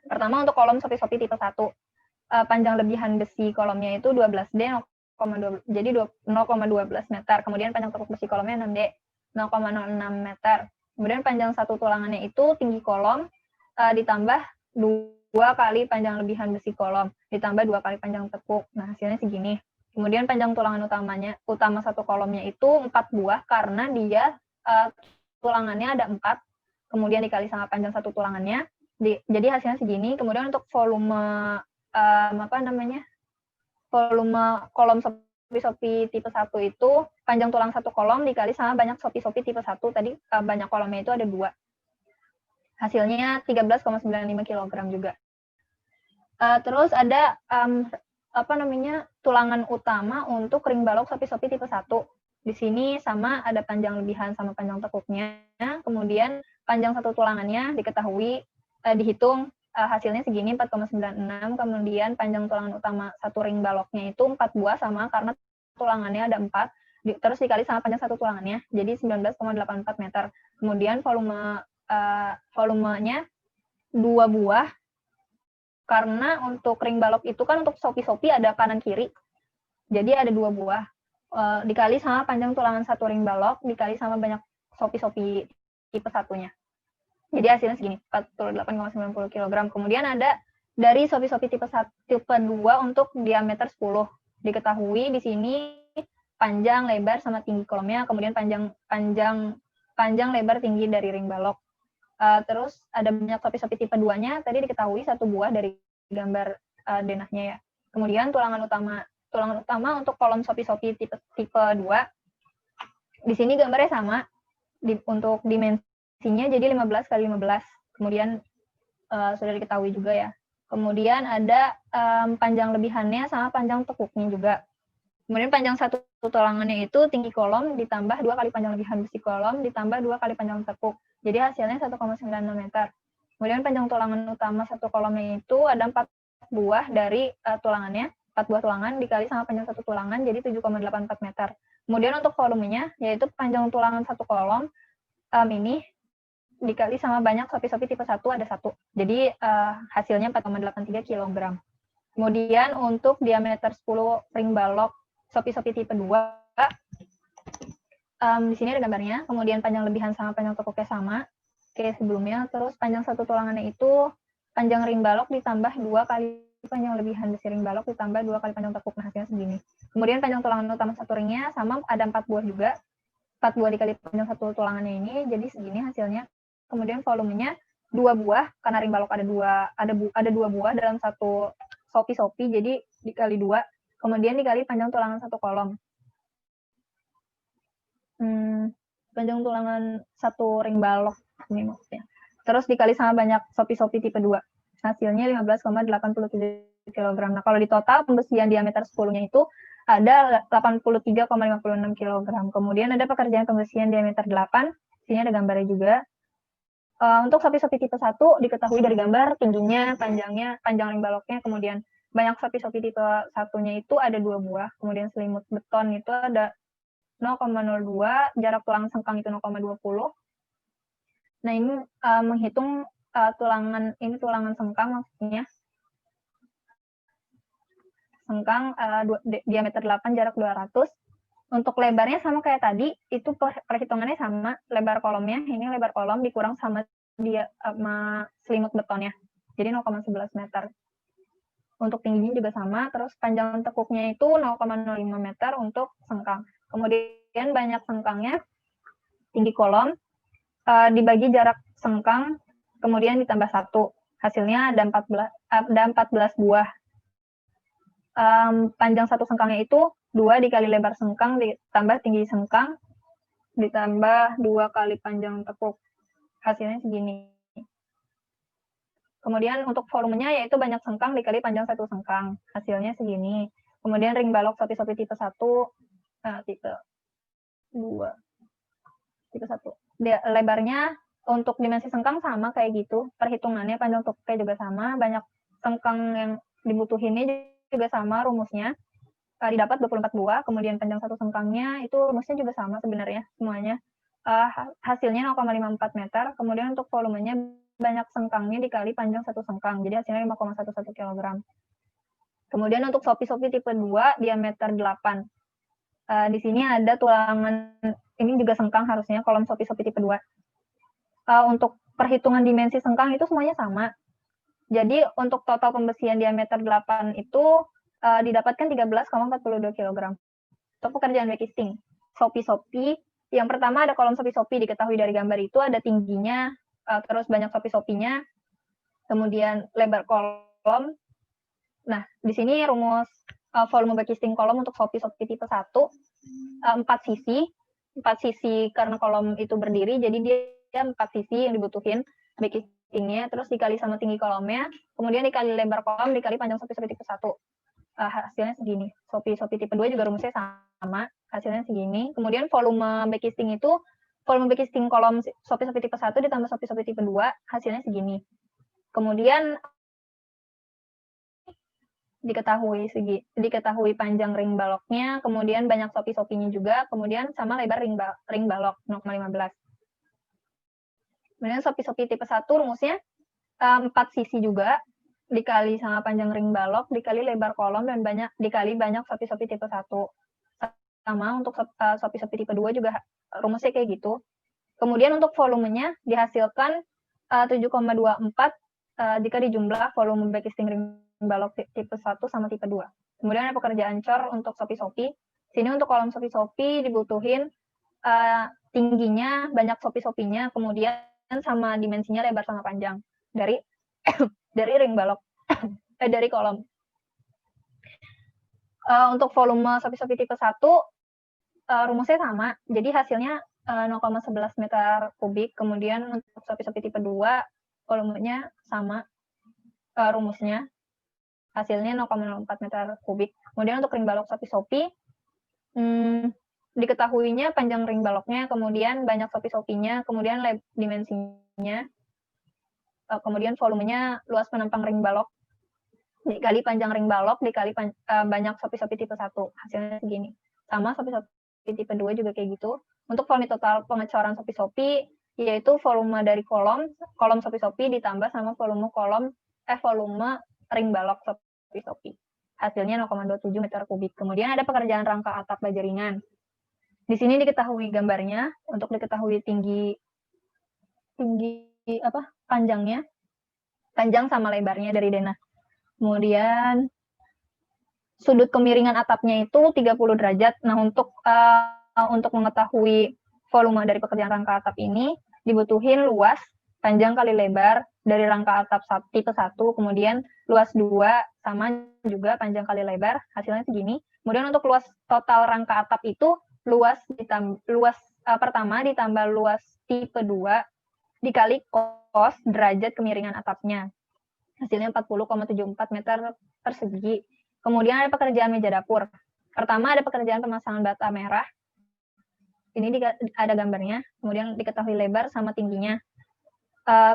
Pertama untuk kolom sopi-sopi tipe 1. Panjang lebihan besi kolomnya itu 12D, jadi 0,12 meter. Kemudian panjang tekuk besi kolomnya 6D, 0,06 meter. Kemudian panjang satu tulangannya itu tinggi kolom ditambah 2 kali panjang lebihan besi kolom, ditambah 2 kali panjang tekuk. Nah, hasilnya segini. Kemudian panjang tulangan utama satu kolomnya itu 4 buah karena dia tulangannya ada 4, kemudian dikali sama panjang satu tulangannya, jadi hasilnya segini. Kemudian untuk volume volume kolom sopi-sopi tipe 1 itu panjang tulang satu kolom dikali sama banyak sopi-sopi tipe 1, tadi banyak kolomnya itu ada 2. Hasilnya 13,95 kg juga. Terus ada tulangan utama untuk ring balok sopi-sopi tipe 1. Di sini sama ada panjang lebihan sama panjang tekuknya. Kemudian panjang satu tulangannya diketahui, dihitung hasilnya segini 4,96. Kemudian panjang tulangan utama satu ring baloknya itu 4 buah sama karena tulangannya ada 4. Terus dikali sama panjang satu tulangannya, jadi 19,84 meter. Kemudian volumenya 2 buah. Karena untuk ring balok itu kan untuk sopi-sopi ada kanan kiri. Jadi ada 2 buah. Dikali sama panjang tulangan satu ring balok, dikali sama banyak sopi-sopi tipe satunya. Jadi hasilnya segini, 48,90 kg. Kemudian ada dari sopi-sopi tipe 2 untuk diameter 10. Diketahui di sini panjang, lebar, sama tinggi kolomnya, kemudian panjang, lebar, tinggi dari ring balok. Terus ada banyak sopi-sopi tipe 2-nya, tadi diketahui 1 buah dari gambar denahnya ya. Kemudian tulangan utama untuk kolom sopi-sopi tipe 2. Di sini gambarnya sama untuk dimensinya jadi 15 kali 15. Kemudian sudah diketahui juga ya. Kemudian ada panjang lebihannya sama panjang tekuknya juga. Kemudian panjang satu tulangannya itu tinggi kolom ditambah 2 kali panjang lebihan besi kolom ditambah 2 kali panjang tekuk. Jadi hasilnya 1,96 meter. Kemudian panjang tulangan utama satu kolomnya itu ada 4 buah dari tulangannya. 4 buah tulangan dikali sama panjang satu tulangan, jadi 7,84 meter. Kemudian untuk volumenya, yaitu panjang tulangan satu kolom, ini dikali sama banyak sopi-sopi tipe 1 ada 1. Jadi hasilnya 4,83 kg. Kemudian untuk diameter 10 ring balok sopi-sopi tipe 2, di sini ada gambarnya. Kemudian panjang lebihan sama panjang tekuknya sama, kayak sebelumnya. Terus panjang satu tulangannya itu panjang ring balok ditambah 2 kali panjang lebihan besi ring balok ditambah 2 kali panjang tekuk. Nah, hasilnya segini. Kemudian panjang tulangan utama satu ringnya sama ada 4 buah juga. 4 buah dikali panjang satu tulangannya ini, jadi segini hasilnya. Kemudian volumenya 2 buah, karena ring balok ada 2 buah dalam satu sopi-sopi, jadi dikali 2. Kemudian dikali panjang tulangan satu kolom. Panjang tulangan satu ring balok ini maksudnya. Terus dikali sama banyak sopi-sopi tipe 2. Hasilnya 15,87 kg. Nah, kalau di total pembesian diameter 10-nya itu ada 83,56 kg. Kemudian ada pekerjaan pembesian diameter 8. Sini ada gambarnya juga. Untuk sopi-sopi tipe 1 diketahui dari gambar tingginya, panjangnya, panjang ring baloknya, kemudian banyak sopi-sopi tipe 1-nya itu ada 2 buah. Kemudian selimut beton itu ada 0,02, jarak tulang sengkang itu 0,20. Nah, ini menghitung tulangan sengkang maksudnya. Sengkang diameter 8, jarak 200. Untuk lebarnya sama kayak tadi, itu perhitungannya sama. Lebar kolomnya, ini lebar kolom dikurang sama selimut betonnya. Jadi 0,11 meter. Untuk tingginya juga sama, terus panjang tekuknya itu 0,05 meter untuk sengkang. Kemudian banyak sengkangnya, tinggi kolom, dibagi jarak sengkang, kemudian ditambah 1. Hasilnya ada 14 buah. panjang satu sengkangnya itu 2 dikali lebar sengkang ditambah tinggi sengkang ditambah 2 kali panjang tekuk. Hasilnya segini. Kemudian untuk volumenya yaitu banyak sengkang dikali panjang satu sengkang. Hasilnya segini. Kemudian ring balok sopi-sopi tipe 1, tipe 2, tipe 1. Lebarnya untuk dimensi sengkang sama kayak gitu. Perhitungannya panjang tekuknya juga sama. Banyak sengkang yang dibutuhinnya juga sama rumusnya. Didapat 24 buah. Kemudian panjang satu sengkangnya itu rumusnya juga sama sebenarnya semuanya. Hasilnya 0,54 meter. Kemudian untuk volumenya banyak sengkangnya dikali panjang satu sengkang. Jadi hasilnya 5,11 kg. Kemudian untuk sopi-sopi tipe 2 diameter 8. Di sini ada tulangan, ini juga sengkang harusnya, kolom sopi-sopi tipe 2. Untuk perhitungan dimensi sengkang itu semuanya sama. Jadi untuk total pembesian diameter 8 itu didapatkan 13,42 kg. Untuk pekerjaan backcasting, sopi-sopi, yang pertama ada kolom sopi-sopi, diketahui dari gambar itu ada tingginya, terus banyak sopi-sopinya, kemudian lebar kolom. Nah, di sini rumus volume backcasting kolom untuk sopi-sopi tipe 1, 4 sisi karena kolom itu berdiri, jadi dia 4 sisi yang dibutuhin backcastingnya, terus dikali sama tinggi kolomnya, kemudian dikali lebar kolom, dikali panjang sopi-sopi tipe 1. Hasilnya segini. Sopi-sopi tipe 2 juga rumusnya sama, hasilnya segini. Kemudian volume backcasting itu, volume backcasting kolom sopi-sopi tipe 1 ditambah sopi-sopi tipe 2, hasilnya segini. Kemudian diketahui panjang ring baloknya, kemudian banyak sopi-sopinya juga, kemudian sama lebar ring balok 0,15. Kemudian sopi-sopi tipe 1 rumusnya 4 sisi juga, dikali sama panjang ring balok, dikali lebar kolom, dan dikali banyak sopi-sopi tipe 1. Sama untuk sopi-sopi tipe 2 juga rumusnya kayak gitu. Kemudian untuk volumenya dihasilkan 7,24 jika dijumlah volume backcasting ring balok tipe 1 sama tipe 2. Kemudian ada pekerjaan cor untuk sopi-sopi. Sini untuk kolom sopi-sopi dibutuhin tingginya, banyak sopi-sopinya, kemudian sama dimensinya lebar sama panjang dari ring balok, dari kolom. Untuk volume sopi-sopi tipe 1, rumusnya sama, jadi hasilnya 0,11 meter kubik. Kemudian untuk sopi-sopi tipe 2, volumenya sama, rumusnya hasilnya 0,04 meter kubik. Kemudian untuk ring balok sopi-sopi, diketahuinya panjang ring baloknya, kemudian banyak sopi-sopinya, kemudian dimensinya, kemudian volumenya, luas penampang ring balok, dikali panjang ring balok, dikali banyak sopi-sopi tipe 1. Hasilnya segini. Sama sopi-sopi tipe 2 juga kayak gitu. Untuk volume total pengecoran sopi-sopi, yaitu volume dari kolom sopi-sopi ditambah sama volume ring balok sopi-sopi. Hasilnya 0,27 meter kubik. Kemudian ada pekerjaan rangka atap baja ringan. Di sini diketahui gambarnya, untuk diketahui tinggi panjangnya, panjang sama lebarnya dari denah. Kemudian sudut kemiringan atapnya itu 30 derajat. Nah, untuk mengetahui volume dari pekerjaan rangka atap ini, dibutuhin luas, panjang kali lebar dari rangka atap tipe 1, kemudian luas 2, sama juga panjang kali lebar, hasilnya segini. Kemudian untuk luas total rangka atap itu, luas pertama ditambah luas tipe 2, dikali cos derajat kemiringan atapnya. Hasilnya 40,74 meter persegi. Kemudian ada pekerjaan meja dapur. Pertama ada pekerjaan pemasangan bata merah. Ini ada gambarnya. Kemudian diketahui lebar sama tingginya.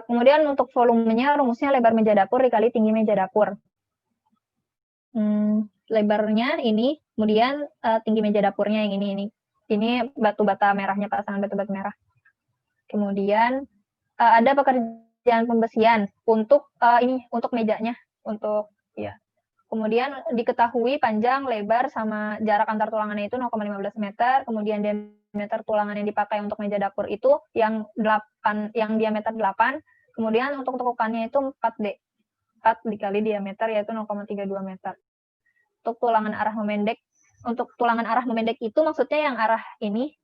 Kemudian untuk volumenya, rumusnya lebar meja dapur dikali tinggi meja dapur. Lebarnya ini, kemudian tinggi meja dapurnya yang ini. Ini batu bata merahnya, pasangan batu bata merah. Kemudian ada pekerjaan pembesian untuk untuk mejanya, Kemudian diketahui panjang, lebar, sama jarak antar tulangannya itu 0,15 meter. Kemudian diameter tulangan yang dipakai untuk meja dapur itu yang diameter 8. Kemudian untuk tekukannya itu 4D. 4 dikali diameter yaitu 0,32 meter. Untuk tulangan arah memendek itu maksudnya yang arah ini.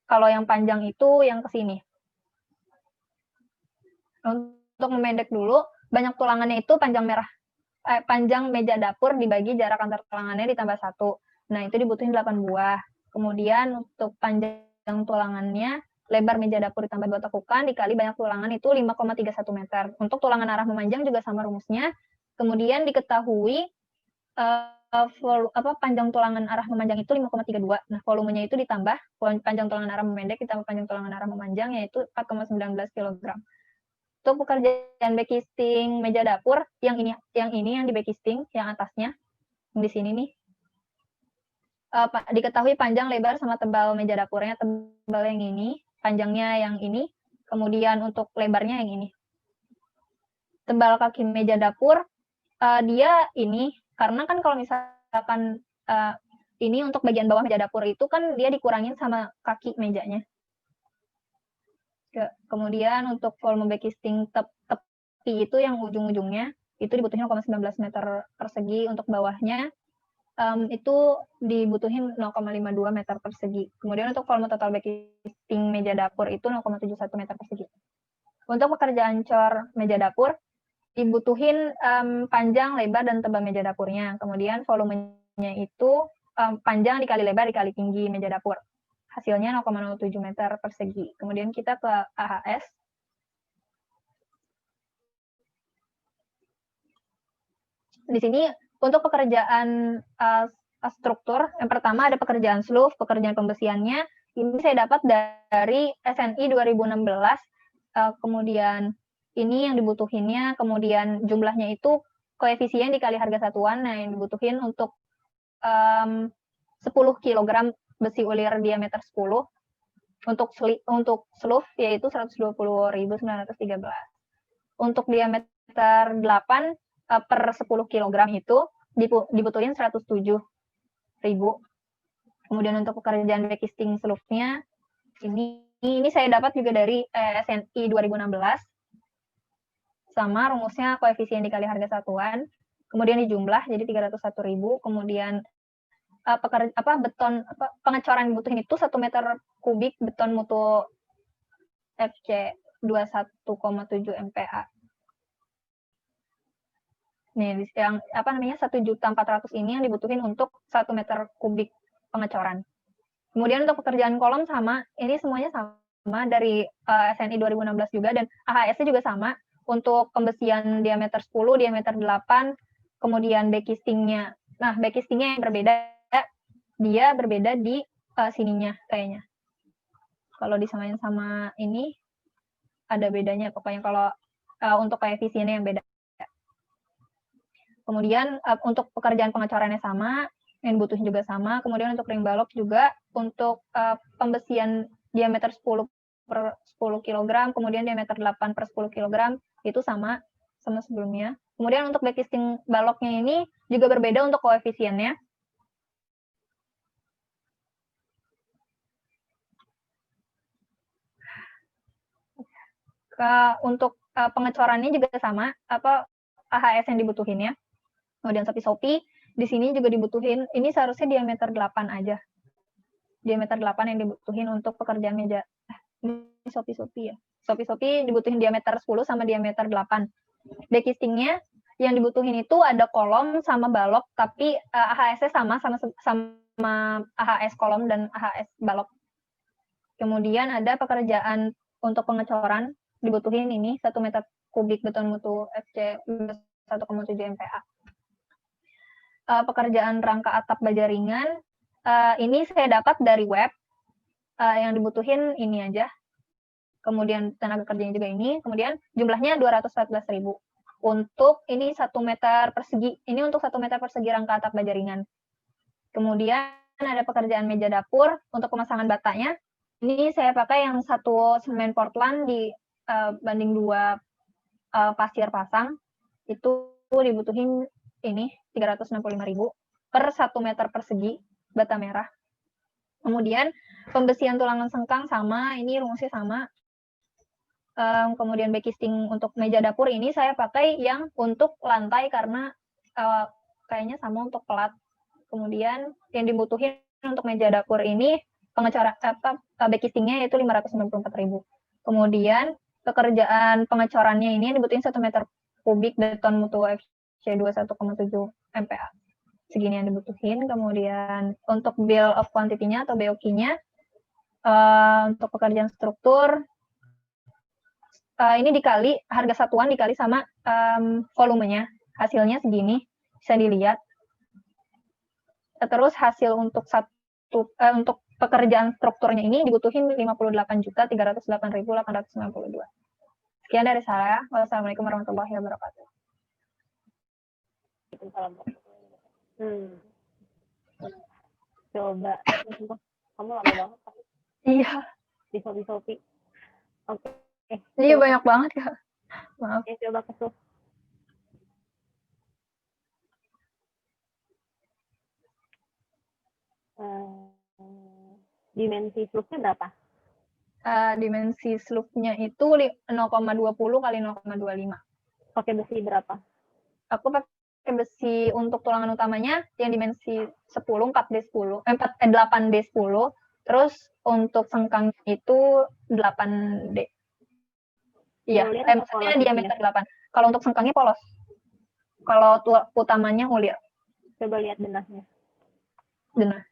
Kalau yang panjang itu yang ke sini. Untuk memendek dulu, banyak tulangannya itu panjang merah. panjang meja dapur dibagi jarak antar tulangannya ditambah 1. Nah, itu dibutuhin 8 buah. Kemudian untuk panjang tulangannya, lebar meja dapur ditambah 2 tekukan dikali banyak tulangan itu 5,31 meter. Untuk tulangan arah memanjang juga sama rumusnya. Kemudian diketahui panjang tulangan arah memanjang itu 5,32. Nah, volumenya itu ditambah panjang tulangan arah memendek ditambah panjang tulangan arah memanjang, yaitu 4,19 kg. Untuk pekerjaan backcasting meja dapur, yang ini yang di backcasting, yang atasnya, di sini nih, diketahui panjang, lebar, sama tebal meja dapurnya. Tebal yang ini, panjangnya yang ini, kemudian untuk lebarnya yang ini. Tebal kaki meja dapur, dia ini, karena kan kalau misalkan ini untuk bagian bawah meja dapur itu kan dia dikurangin sama kaki mejanya. Kemudian untuk volume backcasting tepi itu yang ujung-ujungnya itu dibutuhin 0,19 meter persegi. Untuk bawahnya itu dibutuhin 0,52 meter persegi. Kemudian untuk volume total backcasting meja dapur itu 0,71 meter persegi. Untuk pekerjaan cor meja dapur dibutuhin panjang, lebar, dan tebal meja dapurnya. Kemudian volumenya itu panjang dikali lebar dikali tinggi meja dapur. Hasilnya 0,07 meter persegi. Kemudian kita ke AHS. Di sini untuk pekerjaan struktur, yang pertama ada pekerjaan sloof, pekerjaan pembesiannya. Ini saya dapat dari SNI 2016. Kemudian ini yang dibutuhinnya, kemudian jumlahnya itu koefisien dikali harga satuan. Nah, yang dibutuhin untuk 10 kg besi ulir diameter 10. Untuk sloof yaitu 120.913. Untuk diameter 8 per 10 kg itu dibutuhin 107.000. Kemudian untuk pekerjaan backcasting sloofnya ini saya dapat juga dari SNI 2016. Sama rumusnya koefisien dikali harga satuan. Kemudian dijumlah jadi 301.000. Kemudian pengecoran dibutuhin itu 1 meter kubik beton mutu FC 21,7 MPa. Nih, yang 1.400.000 ini yang dibutuhin untuk 1 meter kubik pengecoran. Kemudian untuk pekerjaan kolom sama, ini semuanya sama dari SNI 2016 juga, dan AHS-nya juga sama. Untuk pembesian diameter 10, diameter 8, kemudian backcasting-nya. Nah, backcasting-nya yang berbeda, dia berbeda di sininya kayaknya. Kalau disamain sama ini, ada bedanya. Pokoknya kalau untuk koefisiennya yang beda. Kemudian untuk pekerjaan pengecorannya sama, yang dibutuhin juga sama. Kemudian untuk ring balok juga, untuk pembesian diameter 10 per 10 kg, kemudian diameter 8 per 10 kg, itu sama sebelumnya. Kemudian untuk backcasting baloknya ini juga berbeda untuk koefisiennya. Untuk pengecorannya juga sama, AHS yang dibutuhin ya. Kemudian sopi-sopi, di sini juga dibutuhin, ini seharusnya diameter 8 aja. Diameter 8 yang dibutuhin untuk pekerjaan meja. Ini sopi-sopi ya. Sopi-sopi dibutuhin diameter 10 sama diameter 8. Backcasting-nya yang dibutuhin itu ada kolom sama balok, tapi AHS-nya sama AHS kolom dan AHS balok. Kemudian ada pekerjaan untuk pengecoran, dibutuhin ini 1 meter kubik beton mutu FC 1,7 MPa. Pekerjaan rangka atap baja ringan, ini saya dapat dari web, yang dibutuhin ini aja. Kemudian tenaga kerjanya juga ini, kemudian jumlahnya 214.000. Untuk ini 1 meter persegi, ini untuk 1 meter persegi rangka atap baja ringan. Kemudian ada pekerjaan meja dapur, untuk pemasangan batanya, ini saya pakai yang 1 semen Portland banding 2 pasir pasang, itu dibutuhin ini 365.000 per 1 meter persegi bata merah. Kemudian pembesian tulangan sengkang sama, ini rumusnya sama. Kemudian backcasting untuk meja dapur ini saya pakai yang untuk lantai karena kayaknya sama untuk pelat. Kemudian yang dibutuhin untuk meja dapur ini pengecoran backcastingnya itu 594.000. Kemudian pekerjaan pengecorannya ini dibutuhin 1 meter kubik beton mutu FC C2 1,7 MPa. Segini yang dibutuhin. Kemudian untuk bill of quantity-nya atau BOQ-nya, untuk pekerjaan struktur, ini dikali, harga satuan dikali sama volumenya. Hasilnya segini, bisa dilihat. Terus hasil untuk untuk pekerjaan strukturnya ini dibutuhin 58.308.892. Sekian dari saya. Wassalamualaikum warahmatullahi wabarakatuh. Coba, kamu lama banget. Iya. Di Shopee. Oke. Iya, banyak banget, Kak. Maaf. Coba kesuh. Dimensi slope-nya berapa? Dimensi slope-nya itu 0,20 kali 0,25. Pakai besi berapa? Aku pakai besi untuk tulangan utamanya yang dimensi 10, 4D10, 8D10. Terus untuk sengkang itu 8D. Iya, maksudnya diameter 8. Kalau untuk sengkangnya polos. Kalau utamanya ulir. Coba lihat benahnya. Benah.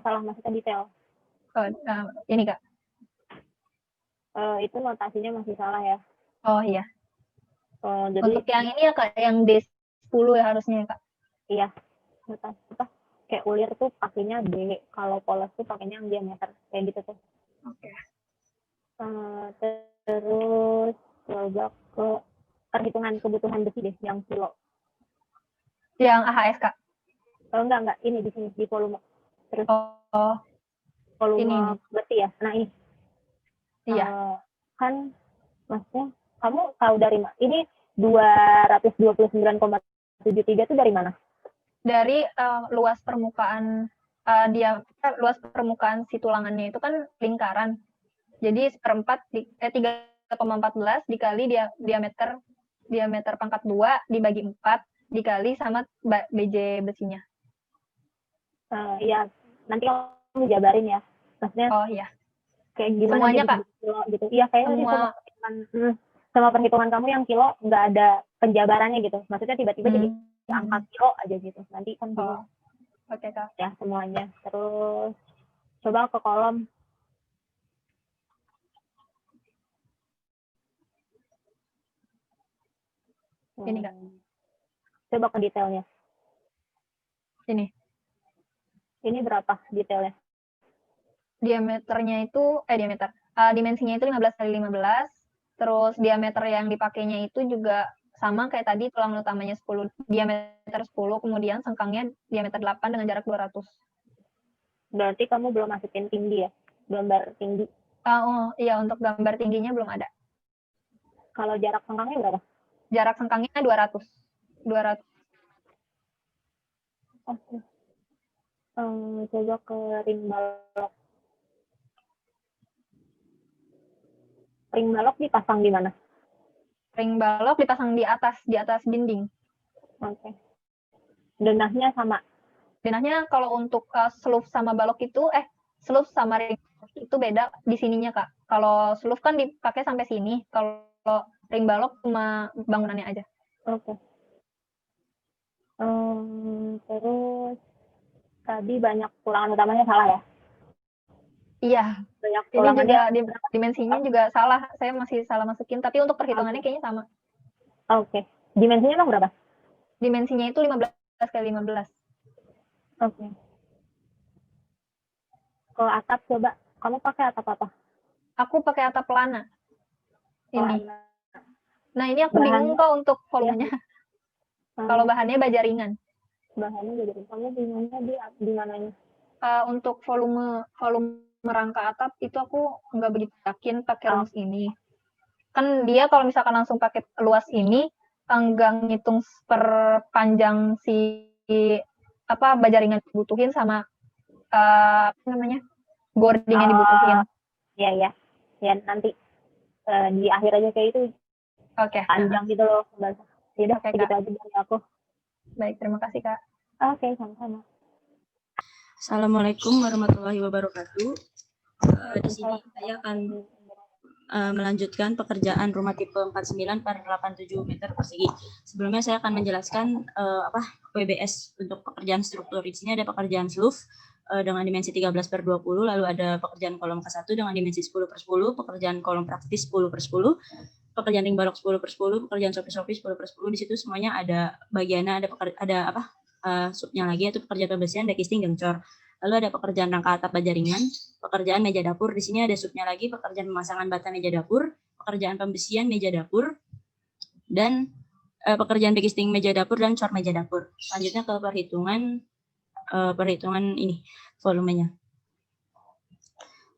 Salah, maksudnya detail. Ini, Kak. Itu notasinya masih salah ya. Oh iya. Jadi, untuk yang ini ya Kak, yang D10 ya harusnya ya Kak. Iya. Notasi kayak ulir tuh pakainya D, kalau polos tuh pakainya yang diameter kayak gitu tuh. Oke. Terus coba ke perhitungan kebutuhan besi deh, yang kilo. Yang AHS Kak. Enggak, ini di sini di volume. Terus volume ini. besi ya. Nah ini. Iya. Kan maksudnya kamu tahu dari mana? Ini 229,73 itu dari mana? Dari luas permukaan luas permukaan si tulangannya itu kan lingkaran. Jadi 3,14 dikali diameter pangkat 2 dibagi 4 dikali sama BJ besinya. Iya, nanti kamu jabarin ya. Maksudnya iya. Kayak gimana semuanya Kak? Kilo gitu. Iya, kayaknya sama perhitungan kamu yang kilo nggak ada penjabarannya gitu. Maksudnya tiba-tiba jadi angka kilo aja gitu. Nanti kan Oke, Kak. Ya, semuanya. Terus coba ke kolom. Ini Kak. Coba ke detailnya. Ini berapa detailnya? Diameternya itu dimensinya itu 15 kali 15. Terus diameter yang dipakainya itu juga sama kayak tadi, tulang utamanya 10, diameter 10, kemudian sengkangnya diameter 8 dengan jarak 200. Berarti kamu belum masukin tinggi ya? Gambar tinggi. Iya, untuk gambar tingginya belum ada. Kalau jarak sengkangnya berapa? Jarak sengkangnya 200. Oke. Coba ke ring balok. Ring balok dipasang di mana? Ring balok dipasang di atas dinding. Oke. Denahnya sama? Denahnya kalau untuk slope sama balok itu, slope sama ring itu beda di sininya Kak. Kalau slope kan dipakai sampai sini, kalau ring balok cuma bangunannya aja. Oke. Terus tadi banyak tulangan utamanya salah ya? Iya. Banyak ini juga dimensinya juga salah. Saya masih salah masukin, tapi untuk perhitungannya kayaknya sama. Oke. Dimensinya emang berapa? Dimensinya itu 15 kali 15. Oke. Kalau atap coba, kamu pakai atap apa? Aku pakai atap pelana. Ini. Nah, ini aku Bahannya, bingung kok untuk volumenya. Kalau bahannya baja ringan. Bahannya baja ringan. Kamu bingungnya di mananya? Untuk volume rangka atap itu aku nggak begitu yakin pakai rumus ini. Kan dia kalau misalkan langsung pakai luas ini, nggak ngitung per panjang si baja ringan dibutuhin sama boarding yang dibutuhin. Iya. Ya nanti di akhir aja kayak itu. Oke. Panjang gitu loh. Tidak, segitu aja dari aku. Baik, terima kasih Kak. Oke, sama-sama. Assalamualaikum warahmatullahi wabarakatuh. Di sini saya akan melanjutkan pekerjaan rumah tipe 49 per 87 meter persegi. Sebelumnya saya akan menjelaskan WBS untuk pekerjaan struktur. Di sini ada pekerjaan sloof dengan dimensi 13 per 20, lalu ada pekerjaan kolom K1 dengan dimensi 10 per 10, pekerjaan kolom praktis 10 per 10, pekerjaan ring balok 10 per 10, pekerjaan sopi 10 per 10. Di situ semuanya ada bagiannya, ada subnya lagi, yaitu pekerjaan pembersihan, dekisting, gengcor. Lalu ada pekerjaan rangka atap baja ringan, pekerjaan meja dapur. Di sini ada subnya lagi, pekerjaan pemasangan bata meja dapur, pekerjaan pembersihan meja dapur, dan pekerjaan dekisting meja dapur dan cor meja dapur. Selanjutnya ke perhitungan ini volumenya.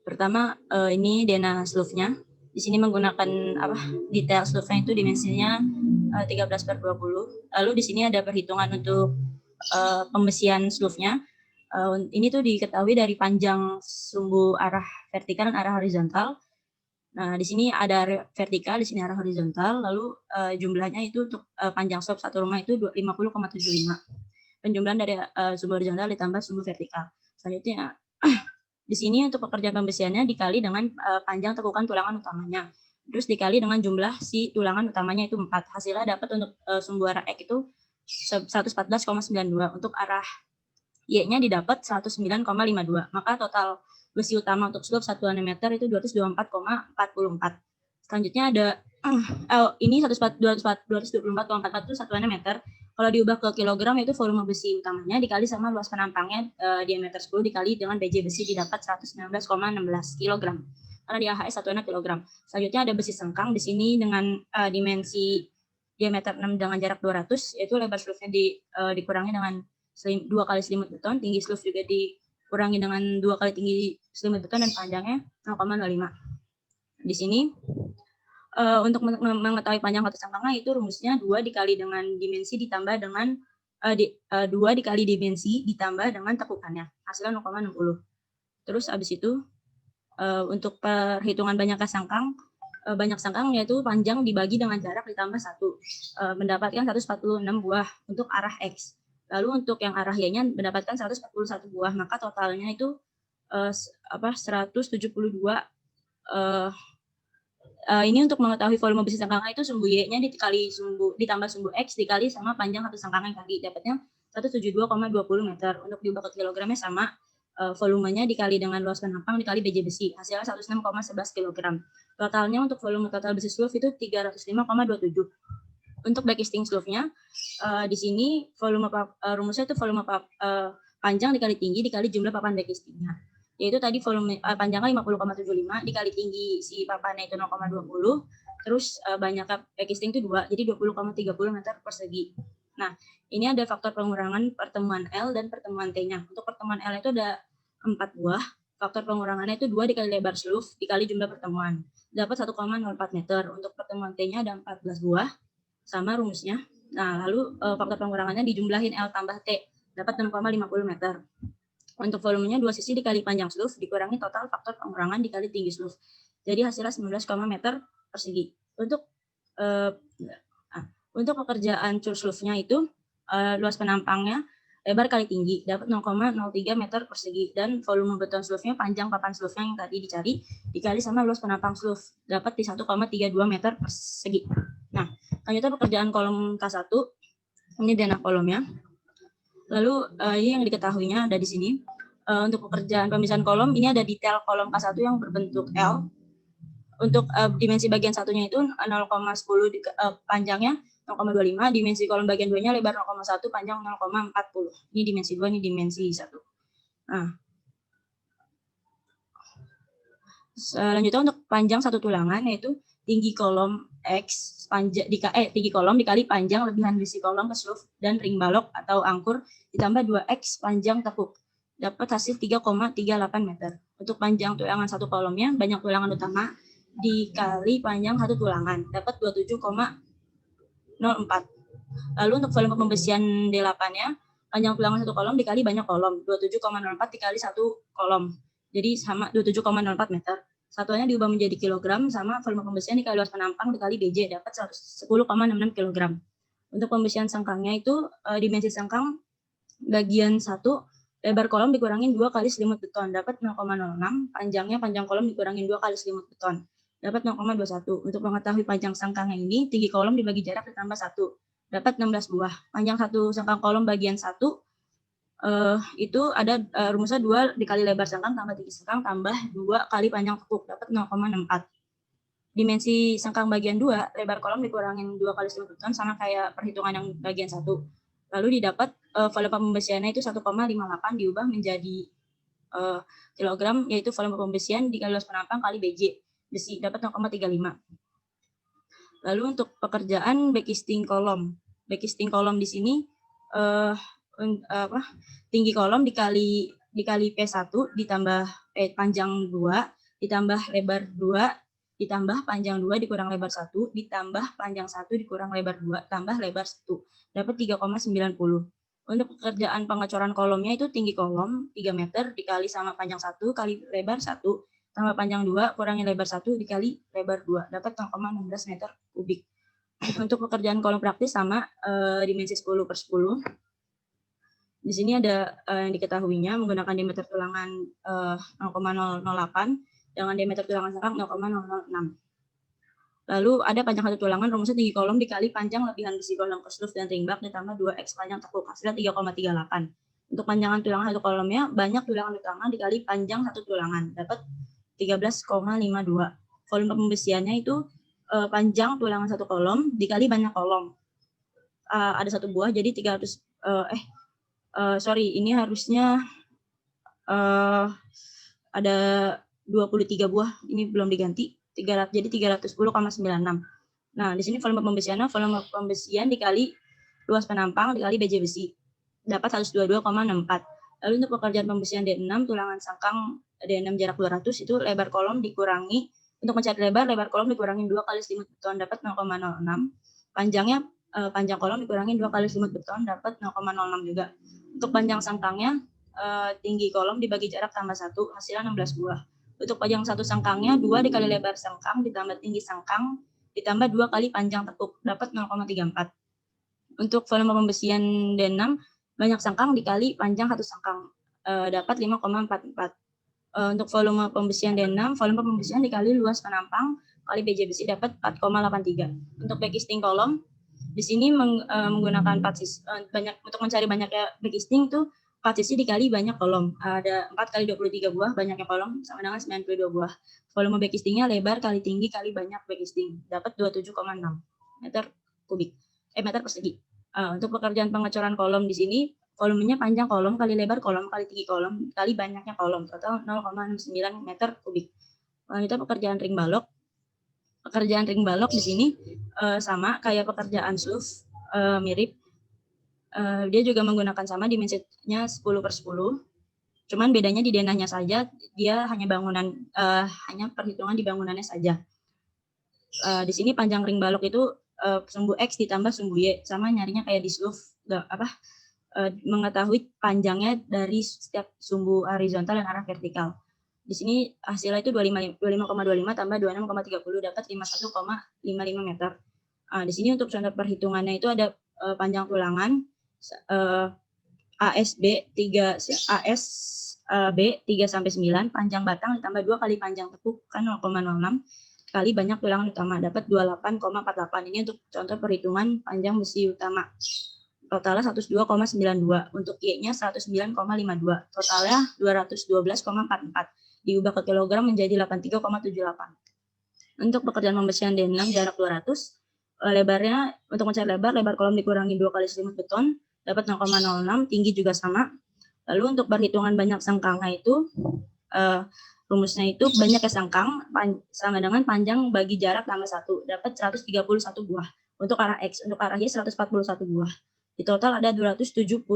Pertama ini denah sloofnya. Di sini menggunakan detail sloofnya itu dimensinya 13 per 20. Lalu di sini ada perhitungan untuk pembersihan sloofnya. Ini tuh diketahui dari panjang sumbu arah vertikal dan arah horizontal. Nah, di sini ada vertikal, di sini arah horizontal. Lalu jumlahnya itu untuk panjang slope satu rumah itu 50,75. Penjumlahan dari sumbu horizontal ditambah sumbu vertikal. Selanjutnya di sini untuk pekerjaan pembersihannya dikali dengan panjang tekukan tulangan utamanya. Terus dikali dengan jumlah si tulangan utamanya itu 4. Hasilnya dapat untuk sumbu arah X itu 114,92. Untuk arah Y-nya didapat 109,52. Maka total besi utama untuk slope satuan meter itu 224,44. Selanjutnya ada ini 224,44 itu satuannya meter. Kalau diubah ke kilogram itu volume besi utamanya dikali sama luas penampangnya diameter 10 dikali dengan BJ besi didapat 119,16 kg. Karena di AHS satuannya kilogram. Selanjutnya ada besi sengkang di sini dengan dimensi diameter 6 dengan jarak 200, yaitu lebar slope-nya dikurangi dengan 2 kali selimut beton, tinggi slope juga dikurangi dengan 2 kali tinggi selimut beton, dan panjangnya 0,05. Di sini untuk mengetahui panjang satu sengkangnya itu rumusnya 2 dikali dengan dimensi ditambah dengan 2 dikali dimensi ditambah dengan tekukannya, hasilnya 0,60. Terus habis itu untuk perhitungan banyak sangkang, banyak sangkang yaitu panjang dibagi dengan jarak ditambah 1, mendapatkan 146 buah untuk arah X. Lalu untuk yang arah Y-nya mendapatkan 141 buah, maka totalnya itu 172. Ini untuk mengetahui volume besi sengkangnya itu sumbu Y-nya ditambah sumbu X dikali sama panjang satu sengkangnya tadi, dapatnya 172,20 meter. Untuk diubah ke kilogramnya sama, volumenya dikali dengan luas penampang dikali BJ besi, hasilnya 106,11 kg. Totalnya untuk volume total besi sloof itu 305,27. Untuk backisting slope-nya, di sini volume rumusnya itu volume panjang dikali tinggi dikali jumlah papan backistingnya. Yaitu tadi volume panjangnya 50,75 dikali tinggi si papannya itu 0,20, terus banyak backisting itu 2, jadi 20,30 meter persegi. Nah, ini ada faktor pengurangan pertemuan L dan pertemuan T-nya. Untuk pertemuan L itu ada 4 buah. Faktor pengurangannya itu 2 dikali lebar sloof dikali jumlah pertemuan. Dapat 1,04 meter. Untuk pertemuan T-nya ada 14 buah. Sama rumusnya. Nah, lalu faktor pengurangannya dijumlahin L tambah T, dapat 6,50 meter. Untuk volumenya 2 sisi dikali panjang sloof dikurangi total faktor pengurangan dikali tinggi sloof. Jadi hasilnya 19 meter persegi. Untuk pekerjaan cur sloof-nya itu luas penampangnya lebar kali tinggi dapat 0,03 meter persegi, dan volume beton sloof-nya panjang papan sloof-nya yang tadi dicari dikali sama luas penampang sloof dapat di 1,32 meter persegi. Nah, lanjutnya pekerjaan kolom K1, ini denah kolomnya. Lalu ini yang diketahuinya ada di sini. Untuk pekerjaan pemisahan kolom, ini ada detail kolom K1 yang berbentuk L. Untuk dimensi bagian satunya itu 0,10 panjangnya 0,25, dimensi kolom bagian 2-nya lebar 0,1, panjang 0,40. Ini dimensi 2, ini dimensi 1. Nah, selanjutnya untuk panjang satu tulangan yaitu tinggi kolom X tinggi kolom dikali panjang lebihan besi kolom ke sloof dan ring balok atau angkur ditambah 2X panjang tekuk, dapat hasil 3,38 meter. Untuk panjang tulangan satu kolomnya banyak tulangan utama dikali panjang satu tulangan dapat 27,04. Lalu untuk volume pembersihan D8-nya panjang tulangan satu kolom dikali banyak kolom 27,04 dikali satu kolom, jadi sama 27,04 meter. Satuannya diubah menjadi kilogram sama volume pembersihan dikali luas penampang dikali BJ dapat 10,66 kg. Untuk pembersihan sengkangnya itu dimensi sengkang bagian 1 lebar kolom dikurangin 2 kali selimut beton dapat 0,06, panjang kolom dikurangin 2 kali selimut beton. dapat 0,21. Untuk mengetahui panjang sangkangnya ini, tinggi kolom dibagi jarak ditambah 1, dapat 16 buah. Panjang satu sangkang kolom bagian 1 itu ada rumusnya 2 dikali lebar sangkang tambah tinggi sangkang tambah 2 kali panjang tekuk, dapat 0,64. Dimensi sangkang bagian 2, lebar kolom dikurangin 2 kali sudut beton sama kayak perhitungan yang bagian 1. Lalu didapat volume pembesiannya itu 1,58 diubah menjadi kilogram, yaitu volume pembesian dikali luas penampang kali BJ besi, dapat 0,35. Lalu untuk pekerjaan backcasting kolom. Backcasting kolom di sini tinggi kolom dikali P1 ditambah panjang 2 ditambah lebar 2 ditambah panjang 2 dikurang lebar 1 ditambah panjang 1 dikurang lebar 2 tambah lebar 1, dapat 3,90. Untuk pekerjaan pengecoran kolomnya itu tinggi kolom 3 meter dikali sama panjang 1 kali lebar 1 tambah panjang 2 kurangi lebar 1 dikali lebar 2, dapat 0,16 meter kubik. Untuk pekerjaan kolom praktis sama dimensi 10/10. Di sini ada yang diketahuinya menggunakan diameter tulangan 0,008 dengan diameter tulangan sangkang 0,006. Lalu ada panjang satu tulangan, rumusnya tinggi kolom dikali panjang lebihan besi kolom kesluf dan ringbak ditambah 2x panjang tekuk, hasilnya 3,38. Untuk panjangan tulangan satu kolomnya, banyak tulangan di tangan dikali panjang satu tulangan, dapat 13,52. Volume pembesiannya itu panjang tulangan satu kolom dikali banyak kolom. Ada satu buah, jadi 300, ini harusnya ada 23 buah, ini belum diganti, jadi 310,96. Nah, di sini volume pembesian dikali luas penampang dikali BJ besi, dapat 122,64. Lalu untuk pekerjaan pembesian D6, tulangan sangkang D6 jarak 200, itu lebar kolom dikurangi, untuk mencari lebar kolom dikurangi 2 kali selimut beton, dapat 0,06. Panjangnya, panjang kolom dikurangi 2 kali selimut beton, dapat 0,06 juga. Untuk panjang sangkangnya, tinggi kolom dibagi jarak tambah 1, hasilnya 16 buah. Untuk panjang satu sangkangnya 2 dikali lebar sangkang ditambah tinggi sangkang ditambah 2 kali panjang tekuk, dapat 0,34. Untuk volume pembesian D6, banyak sangkang dikali panjang satu sangkang, dapat 5,44. Untuk volume pembesian D6, volume pembesian dikali luas penampang kali BJ besi, dapat 4,83. Untuk backcasting kolom, di sini menggunakan 4 sisi, untuk mencari banyaknya backcasting itu 4 sisi dikali banyak kolom. Ada 4 kali 23 buah, banyaknya kolom sama dengan 92 buah. Volume backcastingnya lebar kali tinggi kali banyak backcasting, dapat 27,6 meter kubik, meter persegi. Untuk pekerjaan pengecoran kolom di sini, volumenya panjang kolom kali lebar kolom kali tinggi kolom kali banyaknya kolom, total 0,69 meter kubik. Itu pekerjaan ring balok. Pekerjaan ring balok di sini sama kayak pekerjaan sluf, mirip. Dia juga menggunakan sama dimensinya 10/10. Cuman bedanya di denahnya saja, dia hanya hanya perhitungan di bangunannya saja. Di sini panjang ring balok itu sumbu X ditambah sumbu Y, sama nyarinya kayak di sluf, mengetahui panjangnya dari setiap sumbu horizontal dan arah vertikal. Di sini hasilnya itu 25,25 tambah 26,30, dapat 51,55 meter. Di sini untuk contoh perhitungannya itu ada panjang tulangan ASB 3-9, panjang batang ditambah 2 kali panjang tekuk, kan 0,06, kali banyak tulangan utama, dapat 28,48. Ini untuk contoh perhitungan panjang besi utama. Totalnya 102,92. Untuk Y-nya 109,52. Totalnya 212,44. Diubah ke kilogram menjadi 83,78. Untuk pekerjaan pembesian D6 jarak 200, lebarnya, untuk mencari lebar kolom dikurangi 2 kali selimut beton, dapat 0,06, tinggi juga sama. Lalu untuk perhitungan banyak sangkangnya itu, rumusnya itu banyaknya sangkang sama dengan panjang bagi jarak tambah 1, dapat 131 buah. Untuk arah X, untuk arah Y 141 buah. Di total ada 272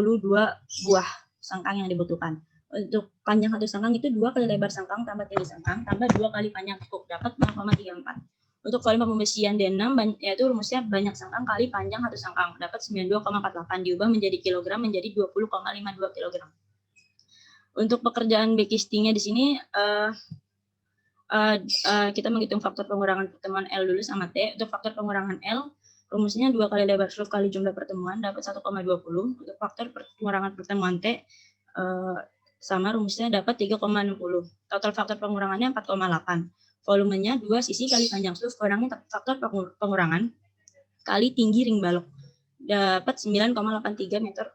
buah sangkang yang dibutuhkan. Untuk panjang satu sangkang itu 2 kali lebar sangkang tambah tinggi sangkang tambah 2 kali panjang tekuk, dapat 0,34. Untuk volume pembesian D6, yaitu rumusnya banyak sangkang kali panjang satu sangkang, dapat 92,48, diubah menjadi kilogram menjadi 20,52 kilogram. Untuk pekerjaan backcastingnya di sini, kita menghitung faktor pengurangan pertemuan L dulu sama T. Untuk faktor pengurangan L, rumusnya 2 kali lebar sluf kali jumlah pertemuan, dapat 1,20. Untuk faktor pengurangan pertemuan T, sama rumusnya dapat 3,60. Total faktor pengurangannya 4,8. volumenya 2 sisi kali panjang slug kurangi faktor pengurangan kali tinggi ring balok, dapat 9,83 meter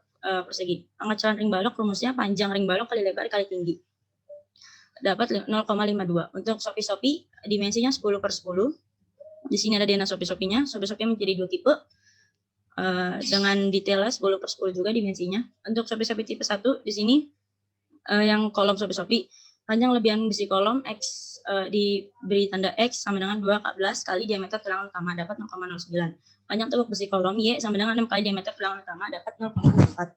persegi. Pengecoran ring balok rumusnya panjang ring balok kali lebar kali tinggi, dapat 0,52. Untuk sopi-sopi dimensinya 10/10. Di sini ada DNA sopi-sopinya. Sopi-sopi menjadi 2 tipe dengan detailnya 10/10 juga dimensinya. Untuk sopi-sopi tipe 1 di sini yang kolom sopi-sopi, panjang lebihan besi kolom X diberi tanda X sama dengan 12 kali diameter tulangan utama, dapat 0,09. Panjang tepuk besi kolom Y sama dengan 6 kali diameter tulangan utama, dapat 0,4.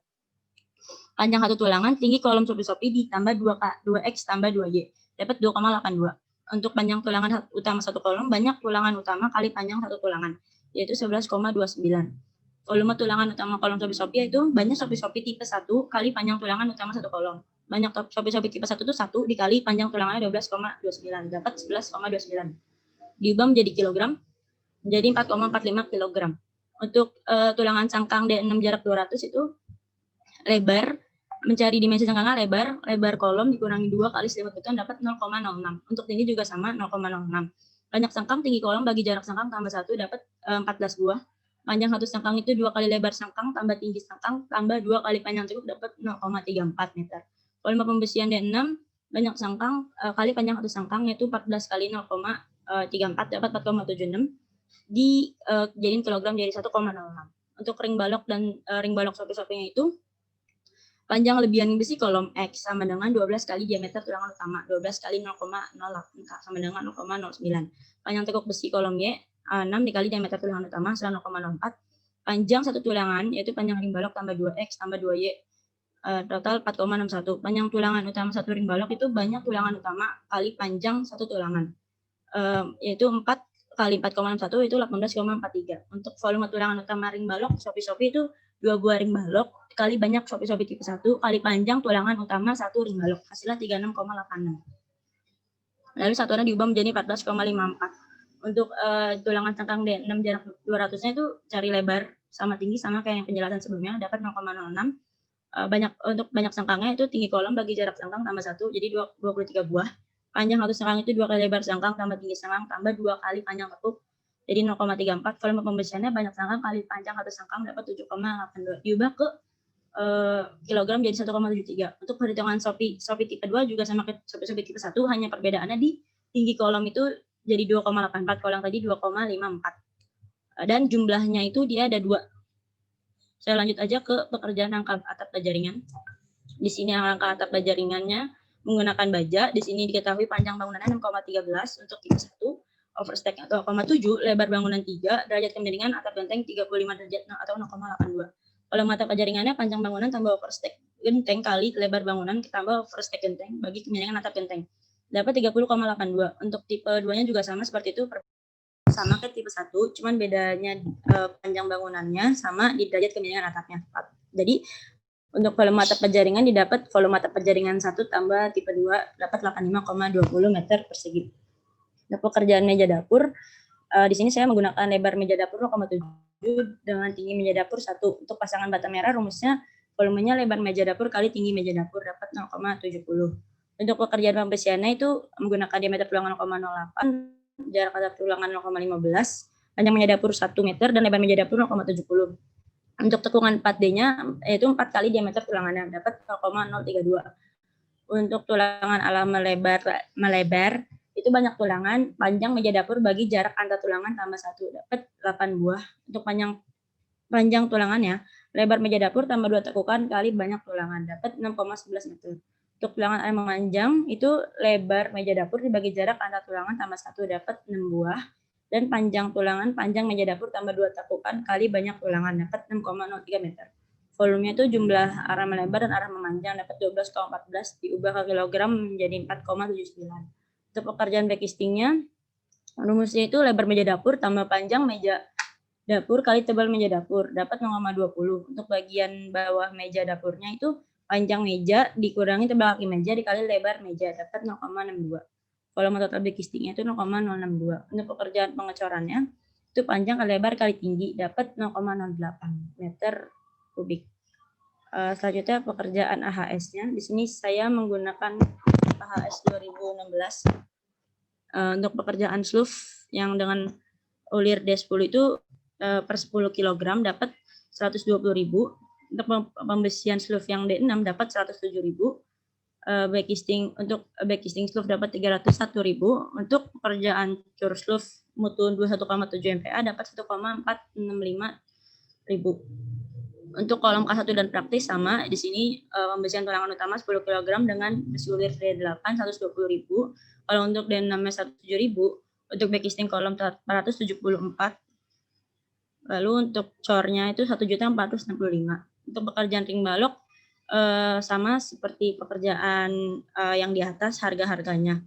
Panjang satu tulangan tinggi kolom sopi-sopi ditambah 2X tambah 2Y, dapat 2,82. Untuk panjang tulangan utama satu kolom, banyak tulangan utama kali panjang satu tulangan, yaitu 11,29. Volume tulangan utama kolom sopi-sopi yaitu banyak sopi-sopi tipe 1 kali panjang tulangan utama satu kolom. Banyak sopi-sopi tipe 1 itu 1 dikali panjang tulangannya 12,29, dapat 11,29. Diubah menjadi kilogram, menjadi 4,45 kilogram. Untuk tulangan sangkang D6 jarak 200 itu lebar, mencari dimensi sangkangnya lebar kolom dikurangi 2 kali selimut beton, dapat 0,06. Untuk tinggi juga sama 0,06. Banyak sangkang tinggi kolom bagi jarak sangkang tambah 1, dapat 14 buah. Panjang satu sangkang itu 2 kali lebar sangkang tambah tinggi sangkang tambah 2 kali panjang cukup, dapat 0,34 meter. Volume pembesian D6 banyak sangkang kali panjang satu sangkang yaitu 14 kali 0,34, dapat 4,76. Jadiin kilogram jadi 1,06. Untuk ring balok dan ring balok sopi-sopinya itu panjang lebihan besi kolom X sama dengan 12 kali diameter tulangan utama, 12 kali 0,08 sama dengan 0,09. Panjang tekuk besi kolom Y 6 dikali diameter tulangan utama 0,04. Panjang satu tulangan yaitu panjang ring balok tambah 2X tambah 2Y, total 4,61. Panjang tulangan utama satu ring balok itu banyak tulangan utama kali panjang satu tulangan, yaitu 4 kali 4,61 itu 18,43. Untuk volume tulangan utama ring balok sopi-sopi itu 2 buah ring balok kali banyak sopi-sopi tipe 1 kali panjang tulangan utama satu ring balok, hasilnya 36,86. Lalu satuannya diubah menjadi 14,54. Untuk tulangan sangkang D6 jarak 200-nya itu cari lebar sama tinggi sama kayak yang penjelasan sebelumnya, dapat 0,06. Untuk banyak sangkangnya itu tinggi kolom bagi jarak sangkang tambah 1, jadi 23 buah. Panjang satu sangkang itu 2 kali lebar sangkang tambah tinggi sangkang tambah 2 kali panjang tepuk, jadi 0,34. Volume pembesiannya banyak sangkang kali panjang satu sangkang, dapat 7,82. Diubah ke kilogram jadi 1,73. Untuk perhitungan sopi tipe 2 juga sama ke sopi tipe 1, hanya perbedaannya di tinggi kolom itu jadi 2,84, kalau yang tadi 2,54. Dan jumlahnya itu dia ada 2. Saya lanjut aja ke pekerjaan rangka atap baja ringan. Di sini rangka atap baja ringannya menggunakan baja. Di sini diketahui panjang bangunannya 6,13 untuk tipe 1, overstack atau 0,7, lebar bangunan 3, derajat kemiringan atap genteng 35 derajat atau 0,82. Kalau atap baja ringannya panjang bangunan tambah overstack genteng kali lebar bangunan tambah overstack genteng bagi kemiringan atap genteng, dapat 30,82. Untuk tipe 2-nya juga sama seperti itu, sama ke tipe 1, cuman bedanya panjang bangunannya sama di derajat kemiringan atapnya. Jadi untuk volume atap baja ringan didapat volume atap baja ringan 1 tambah tipe 2 dapat 85,20 meter persegi. Untuk pekerjaan meja dapur, di sini saya menggunakan lebar meja dapur 0,7 dengan tinggi meja dapur 1. Untuk pasangan bata merah rumusnya volumenya lebar meja dapur kali tinggi meja dapur, dapat 0,70. Untuk pekerjaan pembesiannya itu menggunakan diameter tulangan 0,08, jarak atap tulangan 0,15, panjang meja dapur 1 meter dan lebar meja dapur 0,70. Untuk tekungan 4D-nya yaitu 4 kali diameter tulangannya, dapat 0,032. Untuk tulangan ala melebar itu banyak tulangan, panjang meja dapur bagi jarak antar tulangan tambah 1, dapat 8 buah. Untuk panjang tulangannya, lebar meja dapur tambah 2 tekukan kali banyak tulangan, dapat 6,11 meter. Untuk tulangan ala memanjang itu lebar meja dapur dibagi jarak antar tulangan tambah 1, dapat 6 buah. Dan panjang tulangan panjang meja dapur tambah 2 tekukan kali banyak tulangan, dapat 6,03 meter. Volumenya itu jumlah arah melebar dan arah memanjang, dapat 12,14, diubah ke kilogram menjadi 4,79. Untuk pekerjaan backcastingnya, rumusnya itu lebar meja dapur tambah panjang meja dapur kali tebal meja dapur, dapat 0,20. Untuk bagian bawah meja dapurnya itu panjang meja dikurangi tebal kaki meja dikali lebar meja, dapat 0,62. Volume total backcastingnya itu 0,062. Untuk pekerjaan pengecorannya itu panjang kali lebar kali tinggi, dapat 0,08 meter kubik. Selanjutnya pekerjaan AHS-nya. Di sini saya menggunakan AHS 2016. Untuk pekerjaan slough yang dengan ulir D10 itu per 10 kg dapat 120.000. Untuk pembesian slough yang D6 dapat 107.000. Untuk backcasting slough dapat 301.000. Untuk pekerjaan cure slough mutu 21,7 MPa dapat 1,465.000. Untuk kolom K1 dan praktis sama, di sini pembesian tulangan utama 10 kg dengan besi ulir D8 120.000. Kalau untuk D6-nya 107.000, untuk backcasting kolom 474. Lalu untuk core-nya itu 1.465.000. Untuk pekerjaan ring balok sama seperti pekerjaan yang di atas harga-harganya.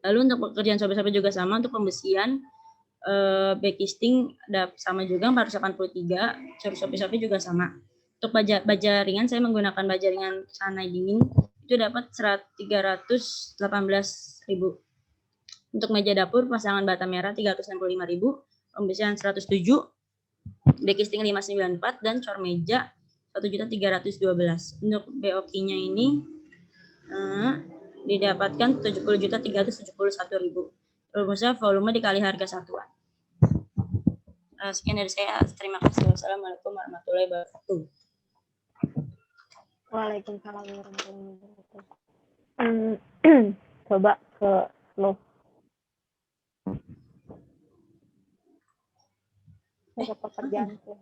Lalu untuk pekerjaan sobek-sobek juga sama, untuk pembesian backcasting sama juga 483, sopi-sopi juga sama. Untuk baja ringan saya menggunakan baja ringan Sanai dingin itu dapat 318.000. Untuk meja dapur pasangan bata merah 365.000, pembesian 107, backcasting 594 dan cor meja 1.312. Untuk BOQ-nya ini didapatkan 70.371.000. Rumusnya volume dikali harga satuan. Sekian dari saya. Terima kasih. Wassalamualaikum warahmatullahi wabarakatuh. Waalaikumsalam warahmatullahi wabarakatuh. Coba ke slough. Ke pekerjaan slough.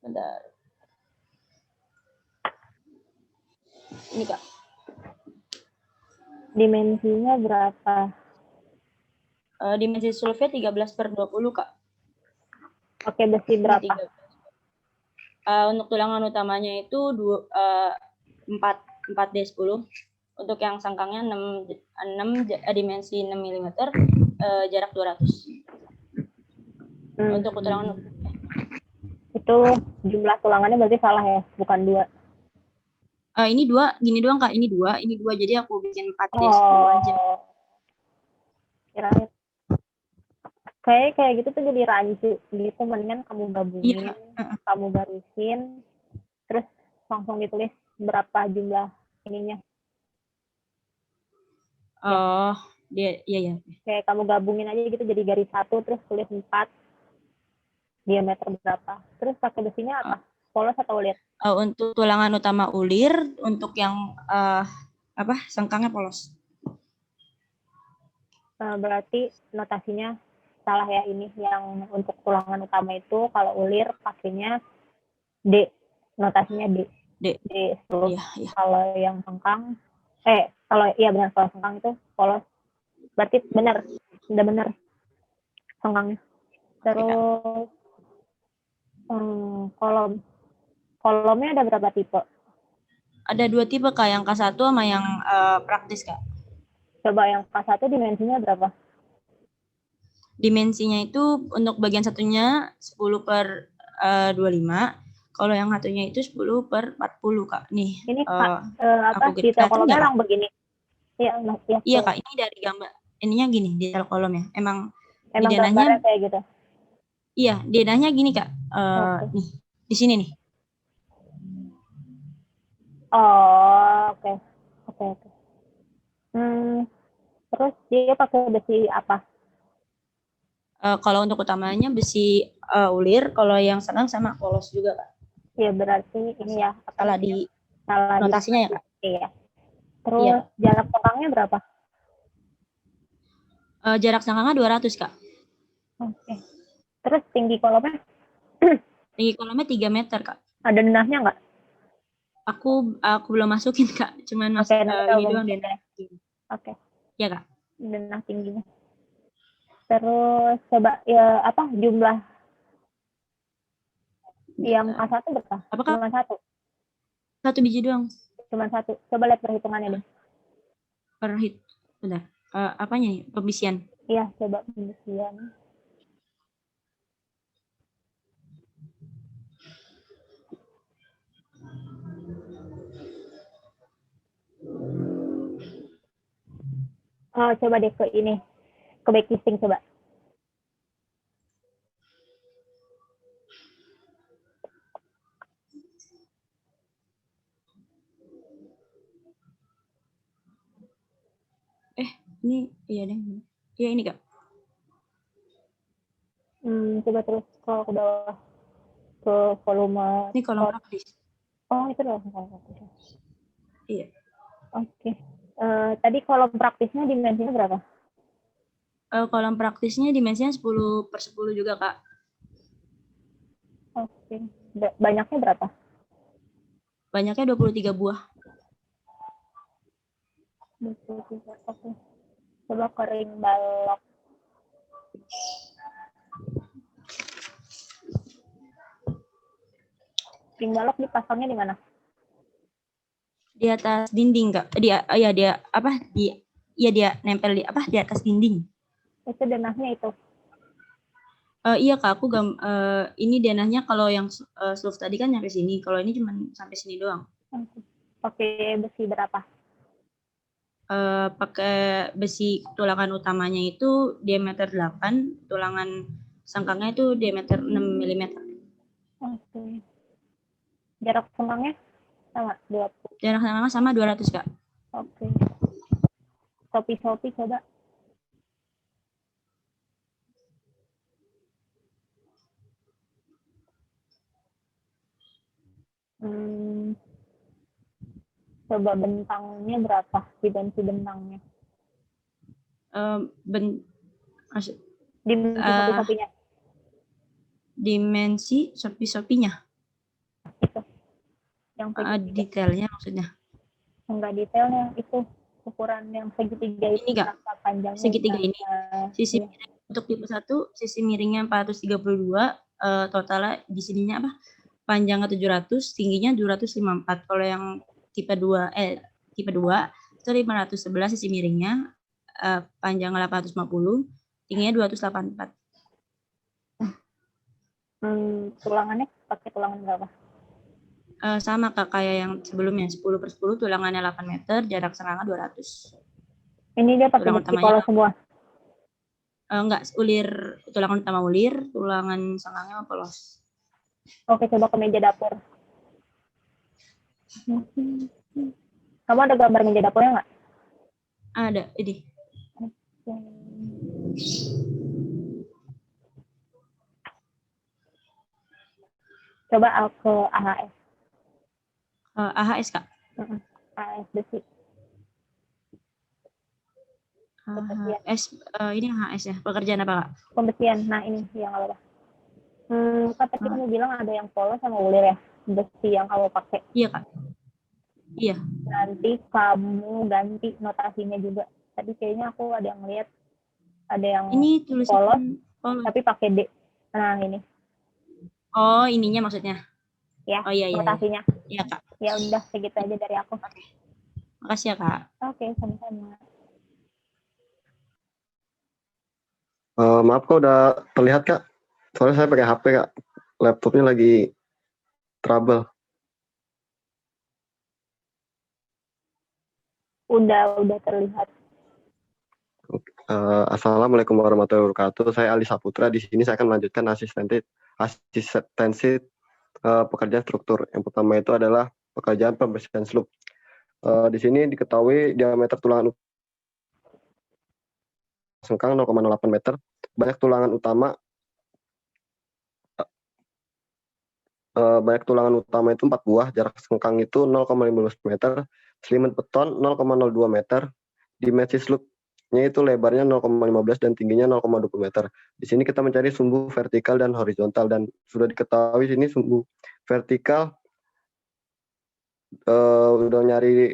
Bentar. Ini Kak. Dimensinya berapa? Dimensi slough-nya 13/20 Kak. Oke, besi berapa? Untuk tulangan utamanya itu 4D10. Untuk yang sangkangnya 6 dimensi 6 mm, jarak 200. Untuk tulangan itu jumlah tulangannya berarti salah ya, bukan 2. Ini 2, gini doang Kak, ini 2, jadi aku bikin 4D10 aja. Kirain kayak gitu tuh jadi rancu gitu, mendingan kamu gabungin, kamu garisin, terus langsung ditulis berapa jumlah ininya. Oh, iya. Kayak kamu gabungin aja gitu jadi garis 1, terus tulis 4 diameter berapa. Terus pakai besinya apa? Polos atau ulir? Untuk tulangan utama ulir, untuk yang sengkangnya polos. Berarti notasinya salah ya, ini yang untuk tulangan utama itu kalau ulir pakainya D, notasinya D. Slough. Iya. Kalau yang sengkang benar, kalau sengkang itu polos. Berarti udah benar sengkangnya. Terus kolomnya ada berapa tipe? Ada 2 tipe Kak, yang K1 sama yang praktis Kak. Coba yang K1 dimensinya berapa? Dimensinya itu untuk bagian satunya 10/25. Kalau yang satunya itu 10/40 Kak. Nih. Ini detail kolomnya memang begini. Iya Kak, ini dari gambar. Ininya gini, detail kolomnya. Emang di dananya kayak gitu. Iya, denahnya gini Kak. Nih, di sini nih. Oh, oke. Terus dia pakai besi apa? Kalau untuk utamanya besi ulir, kalau yang senang sama polos juga Kak. Iya, berarti ini ya. Salah di notasinya ya Kak. Iya. Terus jarak sengkangnya berapa? Jarak sengkangnya 200 Kak. Oke. Terus tinggi kolomnya? Tinggi kolomnya 3 meter Kak. Ada denahnya nggak? Aku belum masukin Kak, cuman ini doang denah. Oke. Iya Kak. Denah tingginya. Terus coba jumlah yang K1 berapa? Cuma 1. 1 biji doang. Cuma 1. Coba lihat perhitungannya deh. Bentar. Apanya nih? Pembisian. Iya, coba pembisian. Coba deh ke backcasting coba. Ini iya deh. Iya ini Kak. Coba terus kalau ke bawah ke volume. Ini kolom praktis. Oh, itu adalah kolom praktis. Iya. Oke. Tadi kolom praktisnya dimensinya berapa? Kolom praktisnya dimensinya 10/10 juga Kak. Oke. Banyaknya berapa? Banyaknya 23 buah. 23. Oke. Coba ke ring balok. Ring balok dipasangnya di mana? Di atas dinding Kak. Dia nempel di atas dinding. Itu denahnya itu. Iya Kak, ini denahnya kalau yang slope tadi kan nyampe sini. Kalau ini cuma sampai sini doang. Pakai besi berapa? Pakai besi tulangan utamanya itu diameter 8, tulangan sangkangnya itu diameter 6 mm. Oke. Jarak sengkangnya sama 20. Jarak sangkangnya sama 200 Kak. Oke. Sopi coba. Coba bentangnya berapa? Dimensi bentangnya. Dimensi sopi-sopinya. Dimensi sopi-sopinya. Itu. Yang detailnya maksudnya. Enggak detailnya, itu ukuran yang segitiga ini Kak. Panjangnya. Segitiga ini. Sisi miring untuk tipe 1, sisi miringnya 432, totalnya di sininya apa? Panjangnya 700, tingginya 254. Kalau yang tipe 2 itu 511 sisi miringnya, panjangnya 850, tingginya 284. Tulangannya pakai tulangan berapa? Sama Kak kayak yang sebelumnya, 10/10, tulangannya 8 meter, jarak sengkangnya 200. Ini dia pakai besi polos semua? Enggak, ulir, tulangan utama ulir, tulangan sengkangnya polos. Oke, coba ke meja dapur. Kamu ada gambar meja dapurnya nggak? Ada, ini. Coba ke AHS. AHS Kak? AHS besi. AHS, ini AHS ya, pekerjaan apa Kak? Pembesian, nah ini yang apa? Kan tadi kamu bilang ada yang polos sama ulir ya, besi yang kamu pakai. Iya Kak. Iya. Nanti kamu ganti notasinya juga. Tadi kayaknya aku ada yang lihat, ada yang ini polos, tapi pakai D. Nah ini. Oh, ininya maksudnya? Ya, oh, iya, notasinya. Iya Kak. Ya udah, segitu aja dari aku. Oke. Makasih ya Kak. Oke, sama-sama. Maaf Kak, udah terlihat Kak? Soalnya saya pakai HP Kak. Laptopnya lagi trouble. Udah terlihat. Assalamualaikum warahmatullahi wabarakatuh. Saya Ali Saputra. Di sini saya akan melanjutkan asistensi pekerjaan struktur. Yang pertama itu adalah pekerjaan pembersihan slope. Di sini diketahui diameter tulangan sengkang 0,08 meter. Banyak tulangan utama itu 4 buah, jarak sengkang itu 0,15 meter, selimut beton 0,02 meter, dimensi slope-nya itu lebarnya 0,15 dan tingginya 0,20 meter. Di sini kita mencari sumbu vertikal dan horizontal, dan sudah diketahui sini sumbu vertikal udah nyari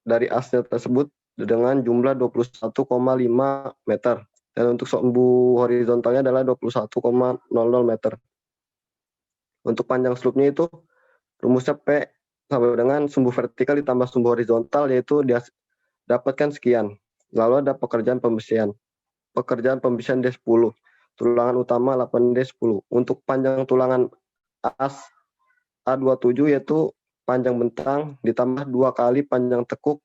dari asnya tersebut dengan jumlah 21,5 meter. Dan untuk sumbu horizontalnya adalah 21,00 meter. Untuk panjang slope-nya itu rumusnya P sama dengan sumbu vertikal ditambah sumbu horizontal, yaitu dapatkan sekian. Lalu ada pekerjaan pembersihan. Pekerjaan pembersihan D10. Tulangan utama 8D10. Untuk panjang tulangan as A27 yaitu panjang bentang ditambah 2 kali panjang tekuk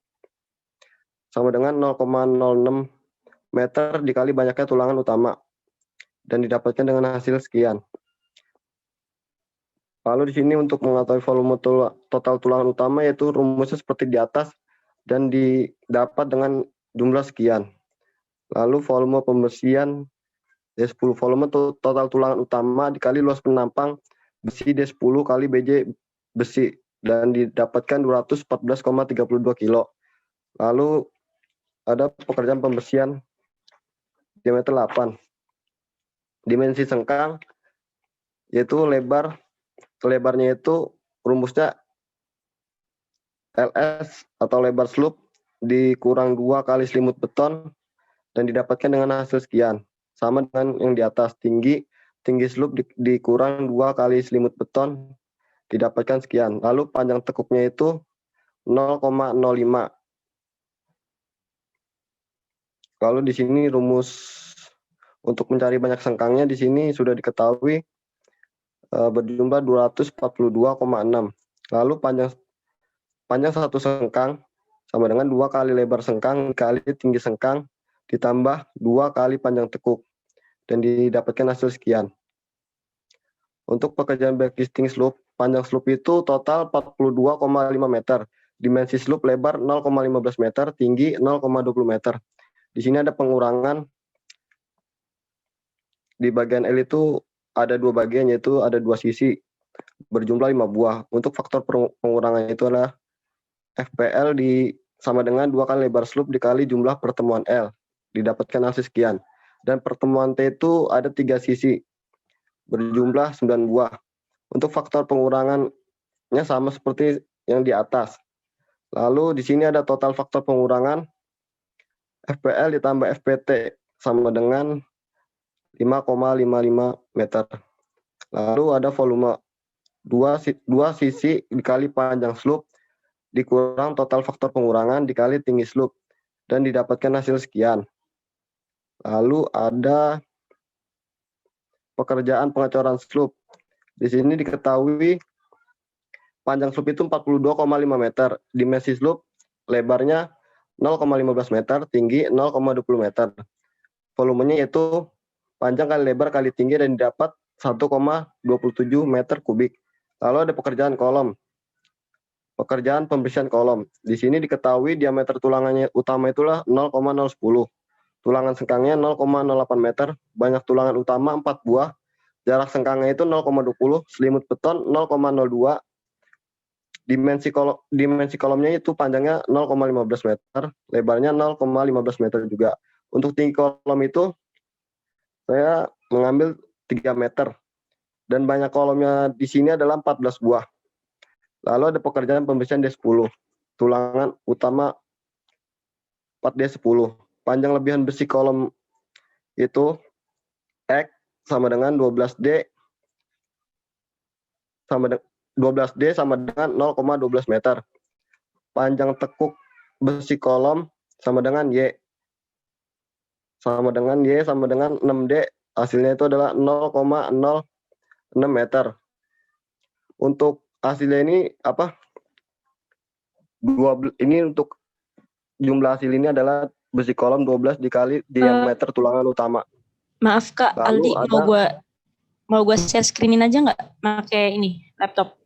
sama dengan 0,06 meter dikali banyaknya tulangan utama, dan didapatkan dengan hasil sekian. Lalu di sini untuk mengetahui volume total tulangan utama yaitu rumusnya seperti di atas dan didapat dengan jumlah sekian. Lalu volume pembersihan D10, volume total tulangan utama dikali luas penampang besi D10 kali BJ besi dan didapatkan 214,32 kilo. Lalu ada pekerjaan pembersihan diameter 8. Dimensi sengkang yaitu lebarnya itu rumusnya LS atau lebar slope dikurang 2 kali selimut beton dan didapatkan dengan hasil sekian. Sama dengan yang di atas, tinggi slope dikurang 2 kali selimut beton didapatkan sekian. Lalu panjang tekuknya itu 0,05. Lalu di sini rumus untuk mencari banyak sengkangnya di sini sudah diketahui berjumlah 242,6. Lalu panjang satu sengkang sama dengan 2 kali lebar sengkang kali tinggi sengkang ditambah 2 kali panjang tekuk dan didapatkan hasil sekian. Untuk pekerjaan backtwisting slope, panjang slope itu total 42,5 meter, dimensi slope lebar 0,15 meter, tinggi 0,20 meter. Di sini ada pengurangan. Di bagian L itu ada 2 bagian, yaitu ada 2 sisi berjumlah 5 buah. Untuk faktor pengurangan itu adalah FPL sama dengan 2 kali lebar slope dikali jumlah pertemuan L, didapatkan hasil sekian. Dan pertemuan T itu ada 3 sisi berjumlah 9 buah. Untuk faktor pengurangannya sama seperti yang di atas. Lalu di sini ada total faktor pengurangan FPL ditambah FPT sama dengan 5,55 meter. Lalu ada volume 2 sisi dikali panjang slope dikurang total faktor pengurangan dikali tinggi slope dan didapatkan hasil sekian. Lalu ada pekerjaan pengecoran slope. Di sini diketahui panjang slope itu 42,5 meter, dimensi slope lebarnya 0,15 meter, tinggi 0,20 meter. Volumenya yaitu panjang kali lebar kali tinggi dan didapat 1,27 meter kubik. Lalu ada pekerjaan kolom. Pekerjaan pembersihan kolom. Di sini diketahui diameter tulangannya utama itulah 0,010. Tulangan sengkangnya 0,08 meter, banyak tulangan utama 4 buah, jarak sengkangnya itu 0,20, selimut beton 0,02, dimensi kolomnya itu panjangnya 0,15 meter, lebarnya 0,15 meter juga. Untuk tinggi kolom itu saya mengambil 3 meter, dan banyak kolomnya di sini adalah 14 buah. Lalu ada pekerjaan pembersihan D10, tulangan utama 4D10. Panjang lebihan besi kolom itu X sama dengan 12D sama dengan 0,12 meter. Panjang tekuk besi kolom sama dengan Y sama dengan 6D. Hasilnya itu adalah 0,06 meter. Untuk hasilnya ini ini untuk jumlah hasil ini adalah besi kolom 12 dikali diameter tulangan utama. Maaf Kak, Lalu Aldi, mau gua share screenin aja nggak pakai ini laptop?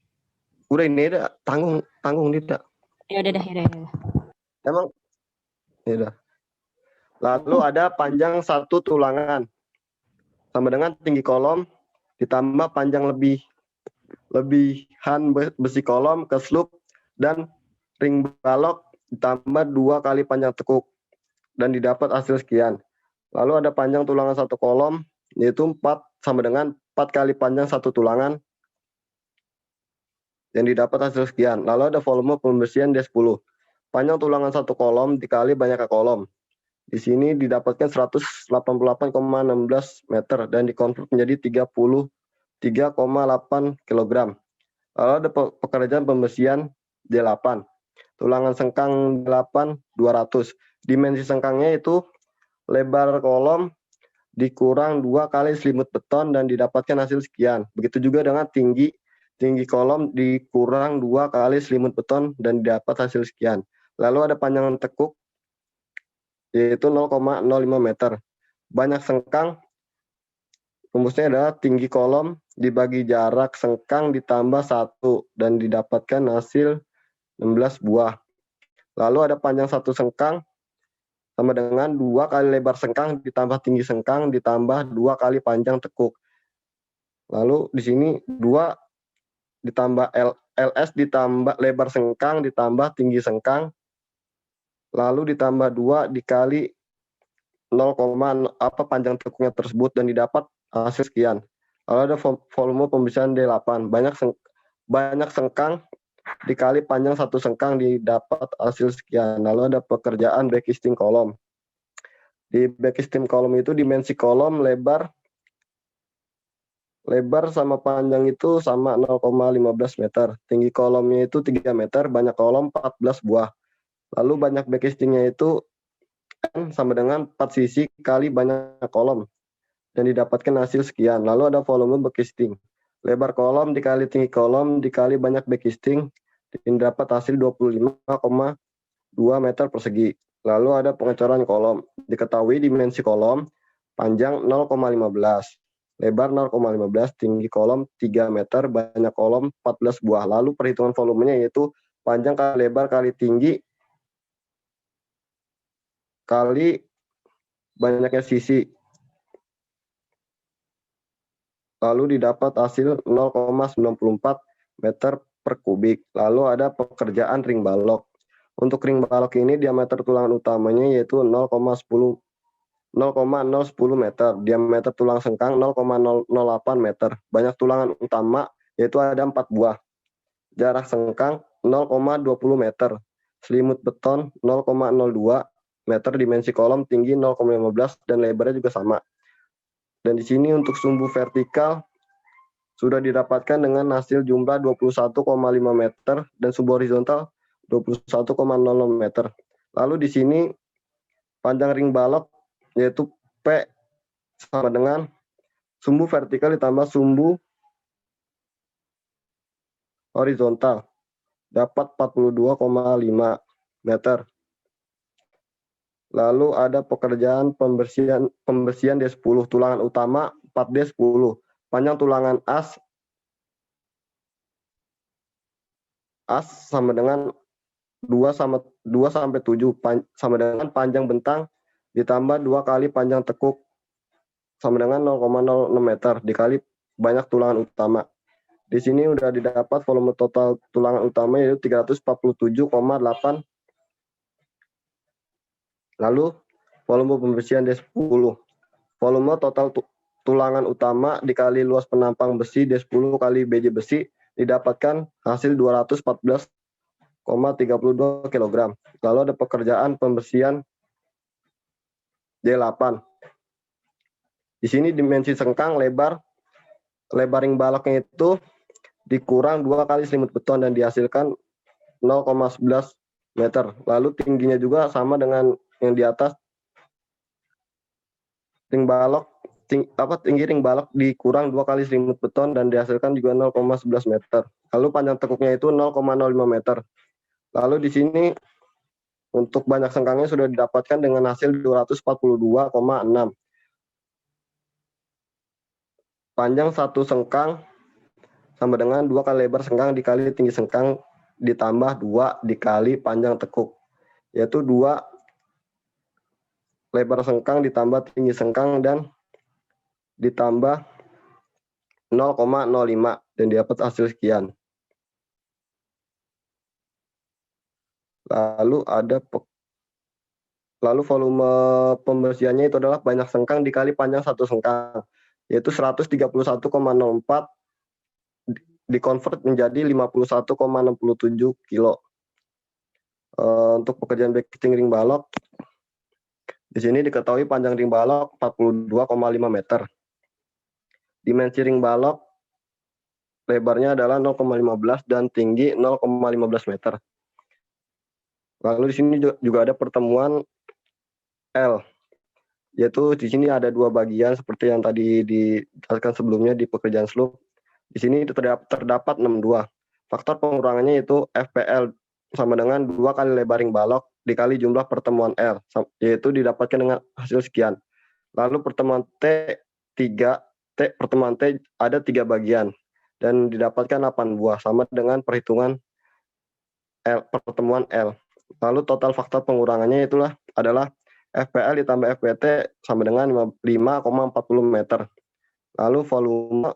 Udah ini udah tanggung tidak. Ya udah. Emang ya udah. Lalu ada panjang satu tulangan sama dengan tinggi kolom ditambah panjang lebihan besi kolom ke slope dan ring balok ditambah 2 kali panjang tekuk dan didapat hasil sekian. Lalu ada panjang tulangan satu kolom yaitu 4 sama dengan 4 kali panjang satu tulangan yang didapat hasil sekian. Lalu ada volume pembersihan D10. Panjang tulangan satu kolom dikali banyaknya kolom. Di sini didapatkan 188,16 meter dan dikonvert menjadi 33,8 kg. Lalu ada pekerjaan pembersihan D8. Tulangan sengkang D8 200. Dimensi sengkangnya itu lebar kolom dikurang 2 kali selimut beton dan didapatkan hasil sekian. Begitu juga dengan tinggi kolom dikurang 2 kali selimut beton dan didapat hasil sekian. Lalu ada panjang tekuk yaitu 0,05 meter. Banyak sengkang rumusnya adalah tinggi kolom dibagi jarak sengkang ditambah 1 dan didapatkan hasil 16 buah. Lalu ada panjang satu sengkang sama dengan 2 kali lebar sengkang ditambah tinggi sengkang ditambah 2 kali panjang tekuk. Lalu di sini 2 ditambah LS ditambah lebar sengkang ditambah tinggi sengkang, lalu ditambah 2 dikali 0, panjang tekuknya tersebut dan didapat hasil sekian. Lalu ada volume pembersihan D8, banyak sengkang dikali panjang satu sengkang didapat hasil sekian. Lalu ada pekerjaan backcasting kolom. Di backcasting kolom itu dimensi kolom lebar sama panjang itu sama 0,15 meter. Tinggi kolomnya itu 3 meter, banyak kolom 14 buah. Lalu banyak backcastingnya itu N sama dengan 4 sisi kali banyak kolom. Dan didapatkan hasil sekian. Lalu ada volume backcasting. Lebar kolom dikali tinggi kolom dikali banyak backcasting. Dapat hasil 25,2 meter persegi. Lalu ada pengecoran kolom. Diketahui dimensi kolom, panjang 0,15. Lebar 0,15, tinggi kolom 3 meter, banyak kolom 14 buah. Lalu perhitungan volumenya yaitu panjang kali lebar kali tinggi kali banyaknya sisi. Lalu didapat hasil 0,94 meter per kubik. Lalu ada pekerjaan ring balok. Untuk ring balok ini diameter tulangan utamanya yaitu 0,010 meter. Diameter tulang sengkang 0,008 meter. Banyak tulangan utama yaitu ada 4 buah. Jarak sengkang 0,20 meter. Selimut beton 0,02 meter, dimensi kolom tinggi 0,15 dan lebarnya juga sama. Dan di sini untuk sumbu vertikal sudah didapatkan dengan hasil jumlah 21,5 meter dan sumbu horizontal 21,00 meter. Lalu di sini panjang ring balok yaitu P sama dengan sumbu vertikal ditambah sumbu horizontal dapat 42,5 meter. Lalu ada pekerjaan pembersihan D10, tulangan utama 4D10, panjang tulangan as sama dengan 2 sampai 7 sama dengan panjang bentang ditambah 2 kali panjang tekuk sama dengan 0,06 meter dikali banyak tulangan utama. Di sini sudah didapat volume total tulangan utama yaitu 347,8. Lalu volume pembersihan D10. Volume total tulangan utama dikali luas penampang besi D10 kali BJ besi didapatkan hasil 214,32 kg. Lalu ada pekerjaan pembersihan D8. Di sini dimensi sengkang lebar ring baloknya itu dikurang 2 kali selimut beton dan dihasilkan 0,11 meter. Lalu tingginya juga sama dengan yang di atas. Tinggi ring balok dikurang 2 kali selimut beton dan dihasilkan juga 0,11 meter. Lalu panjang tekuknya itu 0,05 meter. Lalu di sini untuk banyak sengkangnya sudah didapatkan dengan hasil 242,6. Panjang satu sengkang sama dengan 2 kali lebar sengkang dikali tinggi sengkang ditambah 2 dikali panjang tekuk, yaitu 2 lebar sengkang ditambah tinggi sengkang dan ditambah 0,05 dan dapat hasil sekian. Lalu volume pembersihannya itu adalah banyak sengkang dikali panjang satu sengkang, yaitu 131,04 dikonvert menjadi 51,67 kilo. Untuk pekerjaan backcasting ring balok, di sini diketahui panjang ring balok 42,5 meter. Dimensi ring balok lebarnya adalah 0,15 dan tinggi 0,15 meter. Lalu di sini juga ada pertemuan L, yaitu di sini ada 2 bagian seperti yang tadi dijelaskan sebelumnya di pekerjaan slope. Di sini terdapat 62. Faktor pengurangannya yaitu FPL sama dengan 2 kali lebar ring balok dikali jumlah pertemuan L, yaitu didapatkan dengan hasil sekian. Lalu pertemuan pertemuan T ada 3 bagian dan didapatkan 8 buah sama dengan perhitungan pertemuan L. Lalu total faktor pengurangannya adalah FPL ditambah FPT sama dengan 5,40 meter. Lalu volume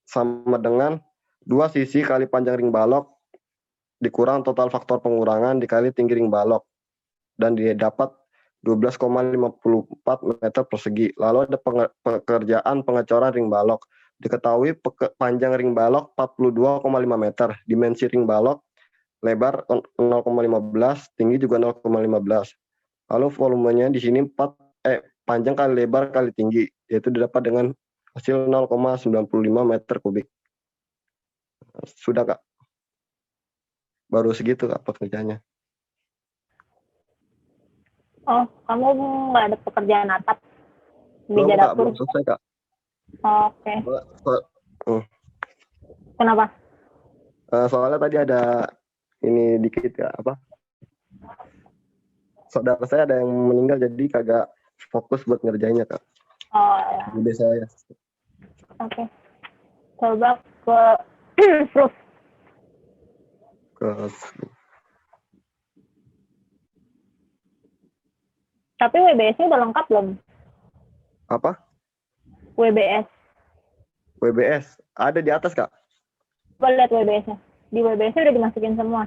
sama dengan 2 sisi kali panjang ring balok dikurang total faktor pengurangan dikali tinggi ring balok. Dan didapat 12,54 meter persegi. Lalu ada pekerjaan pengecoran ring balok. Diketahui panjang ring balok 42,5 meter. Dimensi ring balok lebar 0,15, tinggi juga 0,15. Lalu volumenya di sini panjang kali lebar kali tinggi, yaitu didapat dengan hasil 0,95 meter kubik. Sudah Kak? Baru segitu Kak pekerjaannya. Oh, kamu nggak ada pekerjaan atap di Belum Kak, dapur? belum selesai Kak. Oke. Kenapa? Soalnya tadi ada ini dikit Kak, saudara saya ada yang meninggal jadi kagak fokus buat ngerjainnya Kak. Oh ya. Jadi saya. Oke. Coba ke proof. Tapi WBS-nya udah lengkap belum? Apa? WBS. WBS ada di atas Kak. Coba lihat WBS-nya. Di WBS-nya udah dimasukin semua.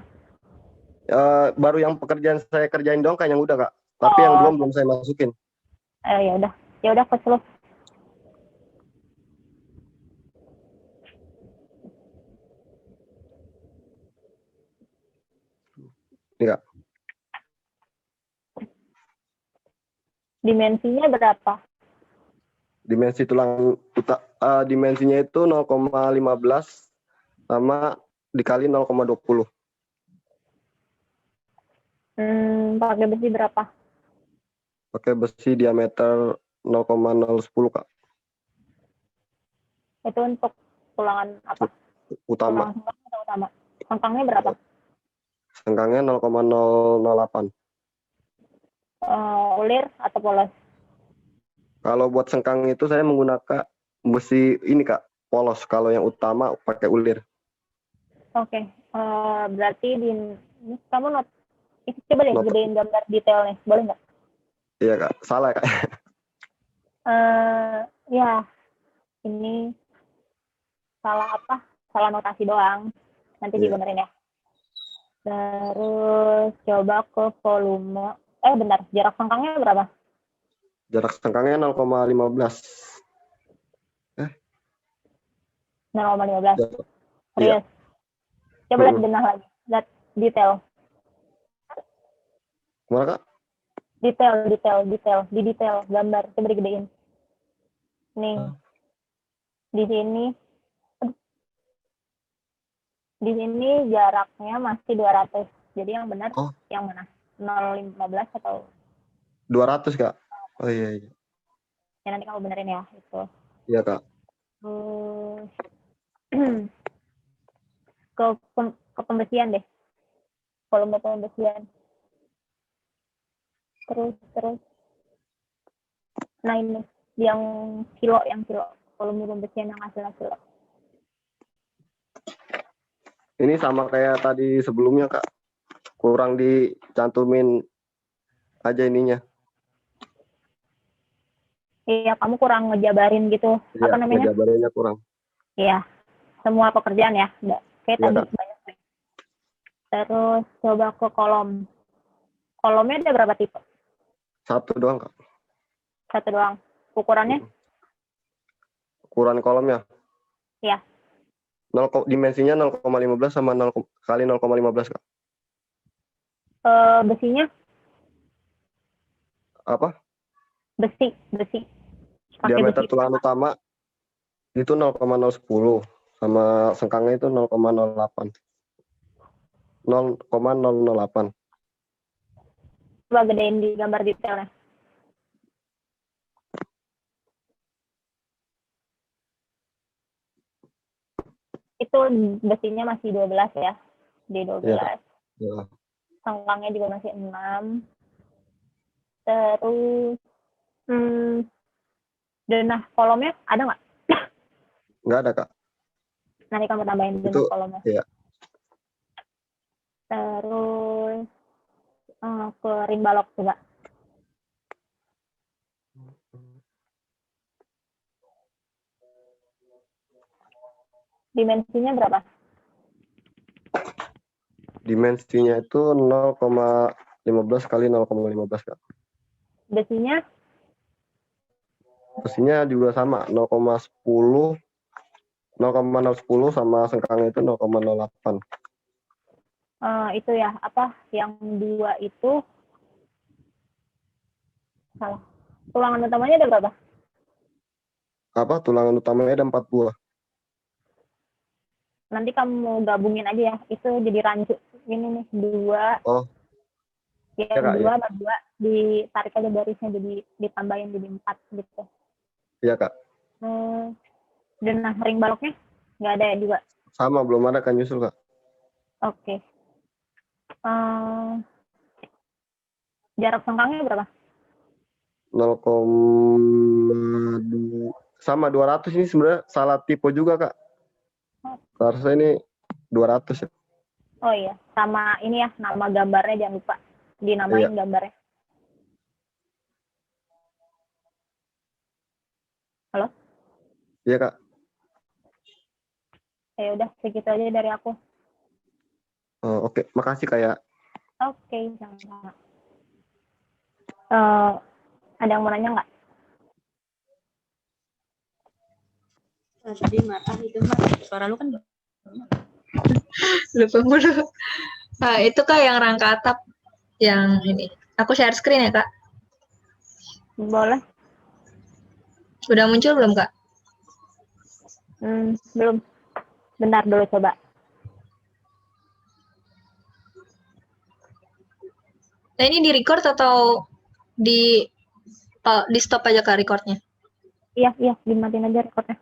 Baru yang pekerjaan saya kerjain dong kan yang udah Kak. Tapi yang belum saya masukin. Ya udah ke proof. Iya. Dimensinya berapa? Dimensi dimensinya itu 0,15 sama dikali 0,20. Pakai besi berapa? Pakai besi diameter 0,010 Kak. Itu untuk tulangan apa? Utama. Tulangan sengkang atau utama? Sengkangnya berapa? Sengkangnya 0,008. Ulir atau polos? Kalau buat sengkang itu saya menggunakan besi ini Kak, polos. Kalau yang utama pakai ulir. Oke. Berarti ini kamu coba deh gedein gambar detailnya, boleh nggak? Iya Kak, salah Kak. Ya, ini salah apa? Salah notasi doang. Nanti dibenerin ya. Terus coba ke volume. Bentar, jarak sengkangnya berapa? Jarak sengkangnya 0,15. 0,15. Serius. Iya. Coba lihat denah lagi. Lihat detail. Gimana Kak? Detail. Di detail gambar. Coba digedein. Nih. Di sini. Di sini jaraknya masih 200. Jadi yang benar yang mana? 0,15 atau 200 Kak. Oh iya. Ya nanti kamu benerin ya itu. Iya Kak. Ke pembesian deh. Volume pembesian. Terus. Nah ini yang kilo. Volume pembesian yang hasilnya kilo. Ini sama kayak tadi sebelumnya Kak. Kurang dicantumin aja ininya. Iya, kamu kurang ngejabarin gitu. Iya, apa namanya? ngejabarinnya kurang. Iya, semua pekerjaan ya. Kayak Iya, tadi Kak. banyak. Terus coba ke kolom. Kolomnya ada berapa tipe? Satu doang Kak. Satu doang. Ukurannya? Ukuran kolomnya? Iya. Dimensinya 0,15 sama 0 kali 0,15 Kak. Besinya? Apa? Besi. Pakai Diameter besi. tulangan utama itu 0,010 sama sengkangnya itu 0,08. 0,008. Coba gedein di gambar detailnya. Itu besinya masih 12 ya. Di 12. Ya. Sengkangnya juga masih 6. Terus denah kolomnya ada nggak? Nggak ada Kak. Nanti kamu tambahin denah kolomnya. Iya. Terus ke ring balok coba. Dimensinya berapa? Dimensinya itu 0,15 kali 0,15 Kak. Besinya Besinya juga sama 0,10 sama sengkangnya itu 0,08. itu ya, apa yang 2 itu salah. Tulangan utamanya ada berapa? Apa tulangan utamanya ada 4 buah. Nanti kamu gabungin aja ya. Itu jadi rancu. Ini nih 2. Oh, Yang ya Kak, 2 ya. sama 2 ditarik aja garisnya jadi ditambahin jadi 4 gitu. Iya Kak. Dan ring baloknya nggak ada ya juga. Sama, belum ada kan nyusul Kak. Oke. Jarak sengkangnya berapa? 0,2 sama 200 ini sebenarnya salah tipe juga Kak. Harusnya ini 200 ya. Oh iya, sama ini ya, nama gambarnya jangan lupa. Dinamain Iya. gambarnya. Halo? Iya Kak. Ya udah, segitu aja dari aku. Oh, oke, makasih Kak ya. Oke, sama-sama. Ada yang mau nanya nggak? Tadi itu suara lu kan Lupa mulu. Nah, itu Kak yang rangka atap yang ini. Aku share screen ya Kak. Boleh? Udah muncul belum Kak? Belum. Bentar dulu coba. Nah ini di record atau di stop aja Kak recordnya? Iya, dimatiin aja recordnya.